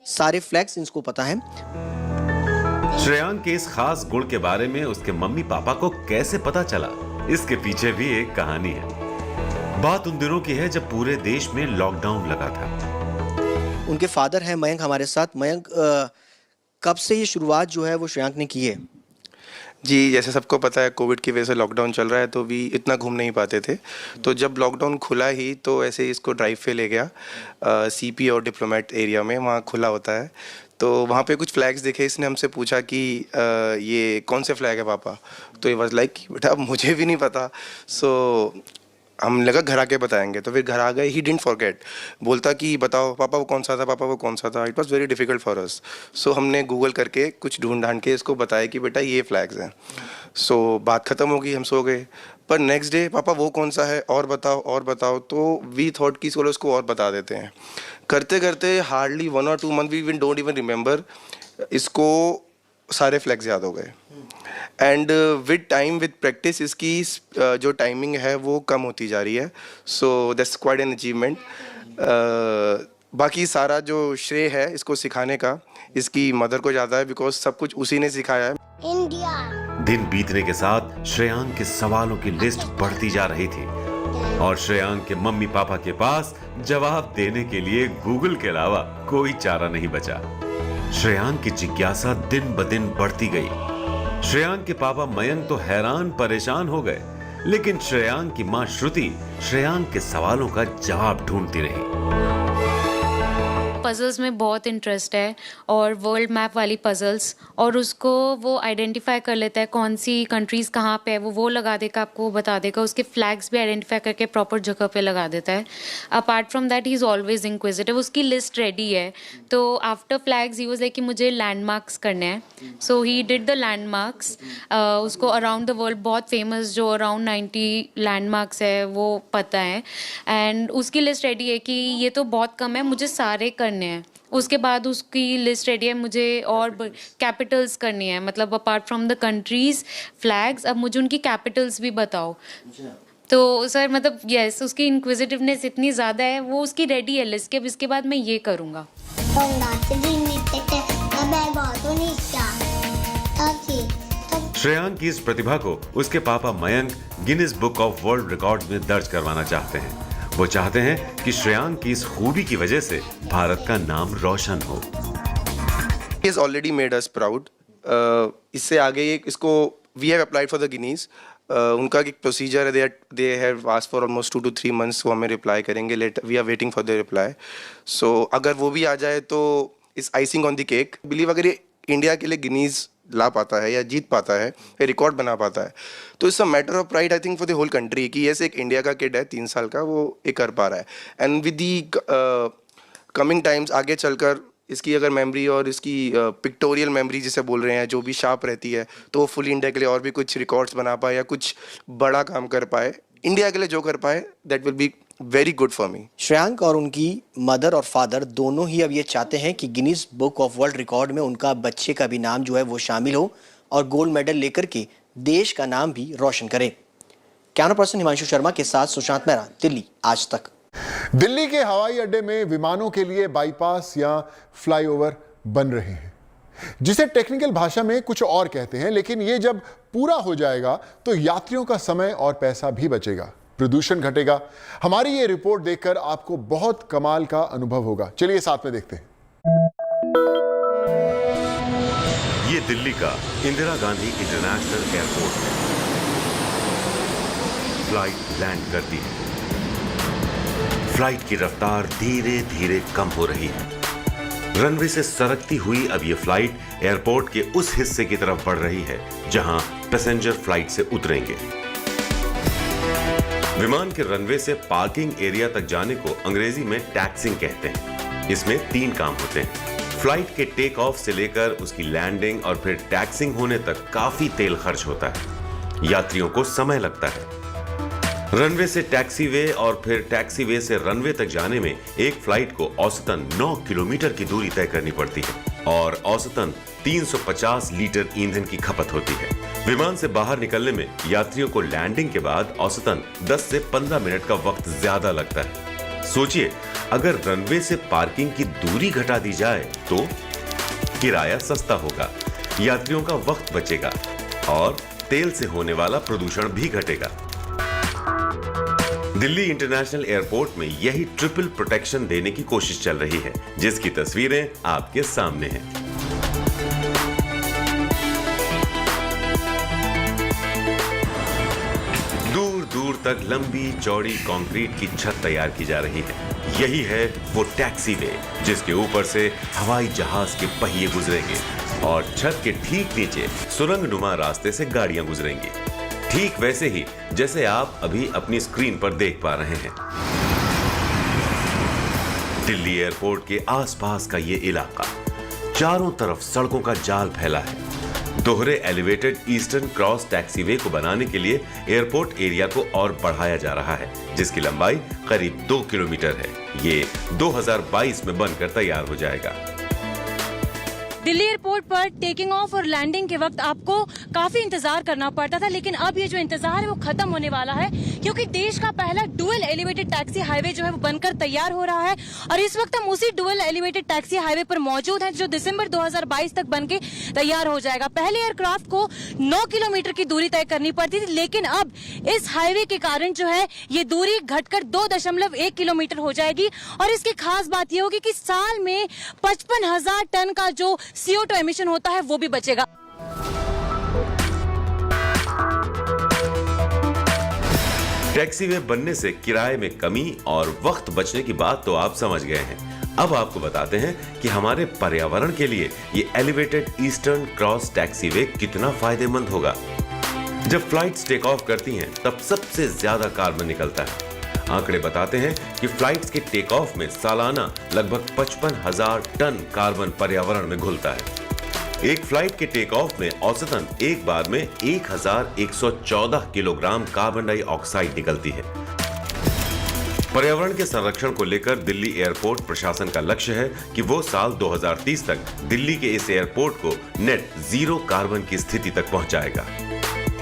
R: सारे फ्लैग्स इनको पता है।
B: श्रेयांक के इस खास गुण के बारे में उसके मम्मी पापा को कैसे पता चला, इसके पीछे भी एक कहानी है। बात उन दिनों की है जब पूरे देश में लॉकडाउन लगा था।
R: उनके फादर हैं मयंक हमारे साथ। मयंक, कब से ये शुरुआत जो है वो श्रेयांक ने की है?
S: जी, जैसे सबको पता है कोविड की वजह से लॉकडाउन चल रहा है तो भी इतना घूम नहीं पाते थे। तो जब लॉकडाउन खुला ही तो ऐसे इसको ड्राइव पे ले गया सीपी और डिप्लोमेट एरिया में, वहाँ खुला होता है। तो वहाँ पे कुछ फ्लैग्स देखे, इसने हमसे पूछा कि ये कौन से फ्लैग है पापा? तो ये वाज लाइक बेटा मुझे भी नहीं पता। सो हम लगा घर आके बताएंगे, तो फिर घर आ गए। ही डिडंट फॉरगेट, बोलता कि बताओ पापा वो कौन सा था, पापा वो कौन सा था। It was very difficult for us. So हमने गूगल करके कुछ ढूंढ के इसको बताया कि बेटा ये फ्लैग्स हैं। सो बात ख़त्म हो गई, हम सो गए। पर नेक्स्ट डे पापा वो कौन सा है और बताओ। तो वी थॉट कि चलो इसको और बता देते हैं। करते करते hardly 1 or 2 month we don't even remember, इसको सारे फ्लैग्स याद हो गए। And with time with practice इसकी जो टाइमिंग है वो कम होती जा रही है। So that's quite an achievement. बाकी सारा जो श्रेय है इसको सिखाने का इसकी मदर को जाता है, बिकॉज सब कुछ उसी ने सिखाया है।
Q: इंडिया।
B: दिन बीतने के साथ श्रेयांक के सवालों की लिस्ट बढ़ती जा रही थी और श्रेयांक के मम्मी पापा के पास जवाब देने के लिए गूगल के अलावा कोई चारा नहीं बचा। श्रेयांक की जिज्ञासा दिन ब दिन बढ़ती गई। श्रेयांक के पापा मयंक तो हैरान परेशान हो गए, लेकिन श्रेयांक की मां श्रुति श्रेयांक के सवालों का जवाब ढूंढती रही।
H: पजल्स में बहुत इंटरेस्ट है और वर्ल्ड मैप वाली पजल्स, और उसको वो आइडेंटिफाई कर लेता है कौन सी कंट्रीज़ कहाँ पे है, वो लगा देगा, आपको बता देगा, उसके फ्लैग्स भी आइडेंटिफाई करके प्रॉपर जगह पे लगा देता है। Apart from that he is always inquisitive, उसकी लिस्ट रेडी है। तो after flags he was like कि मुझे लैंडमार्क्स करने हैं, सो ही डिड द लैंडमार्क्स। उसको अराउंड द वर्ल्ड बहुत फेमस जो अराउंड 90 लैंडमार्क्स है वो पता है, एंड उसकी लिस्ट रेडी है कि ये तो बहुत कम है, मुझे सारे करने हैं। उसके बाद उसकी लिस्ट रेडी है, मुझे और कैपिटल्स करनी है, मतलब apart from the countries flags, अब मुझे उनकी कैपिटल्स भी बताओ। तो सर मतलब यस, उसकी इंक्विजिटिवनेस इतनी ज़्यादा है, वो उसकी रेडी है लिस्ट के, अब इसके बाद मैं ये करूँगा।
B: श्रेयांक की इस प्रतिभा को उसके पापा Mayank Guinness book of world record में दर्ज करवाना चाहते हैं। वो चाहते हैं कि श्रेयांक की इस खूबी की वजह से भारत का नाम रोशन हो।
S: He has already made us proud. इससे आगे इसको we have applied for the Guinness. उनका एक प्रोसीजर है, they have asked for almost 2 to 3 months, वो हमें रिप्लाई करेंगे, we are waiting for their reply. So अगर वो भी आ जाए तो इस icing on the cake. Believe अगर ये इंडिया के लिए गिनीज ला पाता है या जीत पाता है या रिकॉर्ड बना पाता है तो it's a matter of pride I think for the whole country कि ऐसे एक इंडिया का किड है 3 साल का, वो ये कर पा रहा है। And with the coming times आगे चलकर इसकी अगर मेमोरी और इसकी पिक्टोरियल मेमोरी जिसे बोल रहे हैं जो भी शार्प रहती है, तो वो फुल इंडिया के लिए और भी कुछ रिकॉर्ड्स बना पाए या कुछ बड़ा काम कर पाए, इंडिया के लिए जो कर पाए, that will be very good for me.
R: Shreyank और उनकी मदर और फादर दोनों ही अब ये चाहते हैं कि Guinness book of world record में उनका बच्चे का भी नाम जो है वो शामिल हो और गोल्ड मेडल लेकर के देश का नाम भी रोशन करे। कैमरा पर्सन हिमांशु शर्मा के साथ सुशांत मेहरा, दिल्ली आज तक।
A: दिल्ली के हवाई अड्डे में विमानों के लिए बाईपास या फ्लाईओवर बन रहे हैं, जिसे टेक्निकल भाषा में कुछ और कहते हैं, लेकिन ये जब पूरा हो जाएगा तो यात्रियों का समय और पैसा भी बचेगा, प्रदूषण घटेगा। हमारी ये रिपोर्ट देखकर आपको बहुत कमाल का अनुभव होगा। चलिए साथ में देखते हैं।
B: ये दिल्ली का इंदिरा गांधी इंटरनेशनल एयरपोर्ट है। फ्लाइट लैंड करती है। फ्लाइट की रफ्तार धीरे धीरे कम हो रही है। रनवे से सरकती हुई अब ये फ्लाइट एयरपोर्ट के उस हिस्से की तरफ बढ़ रही है जहां पैसेंजर फ्लाइट से उतरेंगे। विमान के रनवे से पार्किंग एरिया तक जाने को अंग्रेजी में टैक्सिंग कहते हैं। इसमें 3 काम होते हैं। फ्लाइट के टेक ऑफ से लेकर उसकी लैंडिंग और फिर टैक्सिंग होने तक काफी तेल खर्च होता है। यात्रियों को समय लगता है। रनवे से टैक्सीवे और फिर टैक्सीवे से रनवे तक जाने में एक फ्लाइट को औसतन 9 किलोमीटर की दूरी तय करनी पड़ती है और औसतन 350 लीटर ईंधन की खपत होती है। विमान से बाहर निकलने में यात्रियों को लैंडिंग के बाद औसतन 10 से 15 मिनट का वक्त ज्यादा लगता है। सोचिए, अगर रनवे से पार्किंग की दूरी घटा दी जाए तो किराया सस्ता होगा, यात्रियों का वक्त बचेगा और तेल से होने वाला प्रदूषण भी घटेगा। दिल्ली इंटरनेशनल एयरपोर्ट में यही ट्रिपल प्रोटेक्शन देने की कोशिश चल रही है, जिसकी तस्वीरें आपके सामने हैं। दूर दूर तक लंबी चौड़ी कंक्रीट की छत तैयार की जा रही है। यही है वो टैक्सीवे, जिसके ऊपर से हवाई जहाज के पहिए गुजरेंगे और छत के ठीक नीचे सुरंगनुमा रास्ते से गाड़ियां गुजरेंगी, ठीक वैसे ही जैसे आप अभी अपनी स्क्रीन पर देख पा रहे हैं। दिल्ली एयरपोर्ट के आसपास का ये इलाका चारों तरफ सड़कों का जाल फैला है। दोहरे एलिवेटेड ईस्टर्न क्रॉस टैक्सीवे को बनाने के लिए एयरपोर्ट एरिया को और बढ़ाया जा रहा है, जिसकी लंबाई करीब 2 किलोमीटर है। ये 2022 में बनकर तैयार हो जाएगा।
E: दिल्ली एयरपोर्ट पर टेकिंग ऑफ और लैंडिंग के वक्त आपको काफी इंतजार करना पड़ता था, लेकिन अब ये जो इंतजार है वो खत्म होने वाला है, क्योंकि देश का पहला डुअल एलिवेटेड टैक्सी हाईवे जो है वो बनकर तैयार हो रहा है। और इस वक्त हम उसी डुअल एलिवेटेड टैक्सी हाईवे पर मौजूद हैं, जो दिसंबर 2022 तक बनके तैयार हो जाएगा। पहले एयरक्राफ्ट को 9 किलोमीटर की दूरी तय करनी पड़ती थी, लेकिन अब इस हाईवे के कारण जो है ये दूरी घटकर 2.1 किलोमीटर हो जाएगी। और इसकी खास बात यह होगी कि साल में 55,000 टन का जो CO2 एमिशन होता है वो भी बचेगा।
B: टैक्सीवे बनने से किराए में कमी और वक्त बचने की बात तो आप समझ गए हैं। अब आपको बताते हैं कि हमारे पर्यावरण के लिए ये एलिवेटेड ईस्टर्न क्रॉस टैक्सीवे कितना फायदेमंद होगा। जब फ्लाइट्स टेक ऑफ करती हैं तब सबसे ज्यादा कार्बन निकलता है। आंकड़े बताते हैं कि फ्लाइट्स के टेक ऑफ में सालाना लगभग 55,000 टन कार्बन पर्यावरण में घुलता है। एक फ्लाइट के टेक ऑफ में औसतन एक बार में 1114 किलोग्राम कार्बन डाइऑक्साइड निकलती है। पर्यावरण के संरक्षण को लेकर दिल्ली एयरपोर्ट प्रशासन का लक्ष्य है कि वो साल 2030 तक दिल्ली के इस एयरपोर्ट को नेट जीरो कार्बन की स्थिति तक पहुंचाएगा।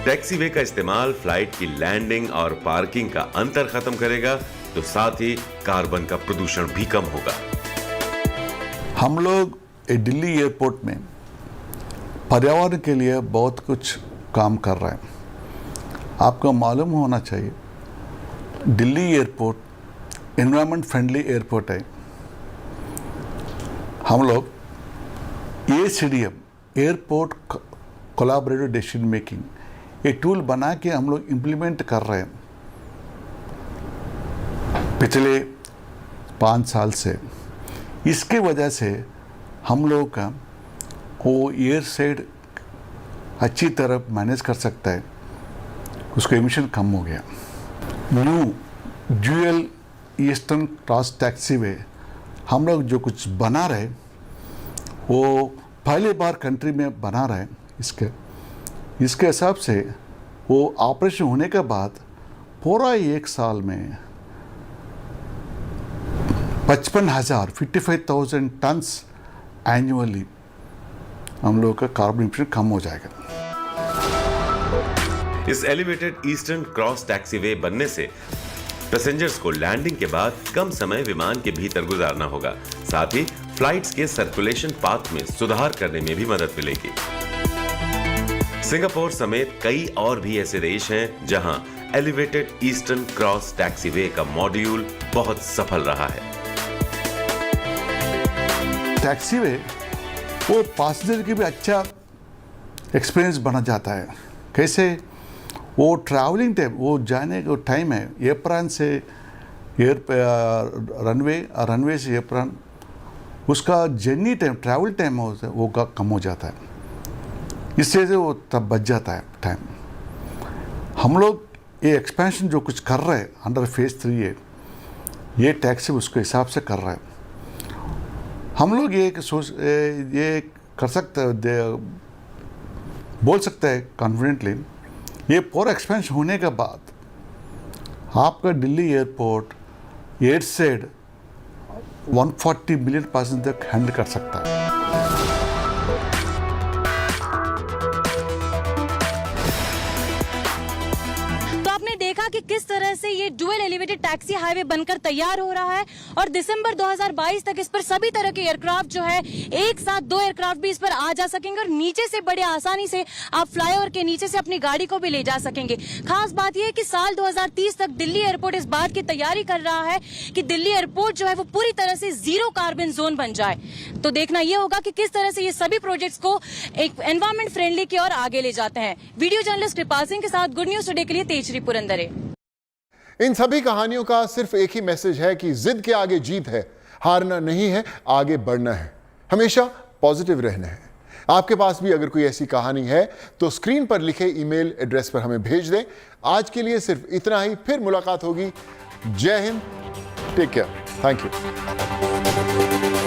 B: टैक्सीवे का इस्तेमाल फ्लाइट की लैंडिंग और पार्किंग का अंतर खत्म करेगा, तो साथ ही कार्बन का प्रदूषण भी कम होगा।
T: हम लोग दिल्ली एयरपोर्ट में पर्यावरण के लिए बहुत कुछ काम कर रहे हैं। आपको मालूम होना चाहिए Delhi airport environment friendly airport है। हम लोग ACDM airport collaborative decision making ये टूल बना के हम लोग इम्प्लीमेंट कर रहे हैं पिछले 5 साल से। इसके वजह से हम लोग का वो एयर साइड अच्छी तरह मैनेज कर सकता है, उसका एमिशन कम हो गया। New dual eastern cross taxiway हम लोग जो कुछ बना रहे वो पहली बार कंट्री में बना रहे हैं। इसके हिसाब से वो ऑपरेशन होने के बाद पूरा 1 साल में 55,000 टन्स एनुअली हम लोग का कार्बन एमिशन कम हो जाएगा।
B: इस एलिवेटेड ईस्टर्न क्रॉस टैक्सीवे बनने से पैसेंजर्स को लैंडिंग के बाद कम समय विमान के भीतर गुजारना होगा। साथ ही फ्लाइट्स के सर्कुलेशन पाथ में सुधार करने में भी मदद मिलेगी। सिंगापुर समेत कई और भी ऐसे देश हैं जहां एलिवेटेड ईस्टर्न क्रॉस टैक्सीवे का मॉड्यूल बहुत सफल रहा है।
T: टैक्सीवे वो पैसेंजर की भी अच्छा एक्सपीरियंस बना जाता है। कैसे? वो ट्रैवलिंग टाइम, वो जाने का टाइम है एयरप्लेन से रनवे से एयरप्लेन, उसका जर्नी टाइम, ट्रैवल टाइम वो कम हो जाता है। इससे वो तब बच जाता है टाइम। हम लोग ये एक्सपेंशन जो कुछ कर रहे हैं अंडर फेज 3 है, ये टैक्सी उसके हिसाब से कर रहा है। हम लोग ये कर सकते हैं, बोल सकते हैं कॉन्फिडेंटली, ये पूरा एक्सपेंशन होने के बाद आपका Delhi airport air side 140 million passenger तक हैंडल कर सकता है।
E: देखा कि किस तरह से ये डुअल एलिवेटेड टैक्सी हाईवे बनकर तैयार हो रहा है और दिसंबर 2022 तक इस पर सभी तरह के एयरक्राफ्ट जो है, एक साथ 2 एयरक्राफ्ट भी इस पर आ जा सकेंगे और नीचे से बड़े आसानी से आप फ्लाईओवर के नीचे से अपनी गाड़ी को भी ले जा सकेंगे। खास बात यह है कि साल 2030 तक दिल्ली एयरपोर्ट इस बात की तैयारी कर रहा है कि दिल्ली एयरपोर्ट जो है वो पूरी तरह से जीरो कार्बन जोन बन जाए। तो देखना यह होगा कि किस तरह से ये सभी प्रोजेक्ट्स को एक एनवायरमेंट फ्रेंडली की ओर आगे ले जाते हैं। वीडियो जर्नलिस्ट कृपाल सिंह के साथ गुड न्यूज टुडे के लिए तेजरी पुरंदरे।
A: इन सभी कहानियों का सिर्फ एक ही मैसेज है कि जिद के आगे जीत है, हारना नहीं है, आगे बढ़ना है, हमेशा पॉजिटिव रहना है। आपके पास भी अगर कोई ऐसी कहानी है तो स्क्रीन पर लिखे ईमेल एड्रेस पर हमें भेज दें। आज के लिए सिर्फ इतना ही, फिर मुलाकात होगी। जय हिंद, टेक केयर, थैंक यू।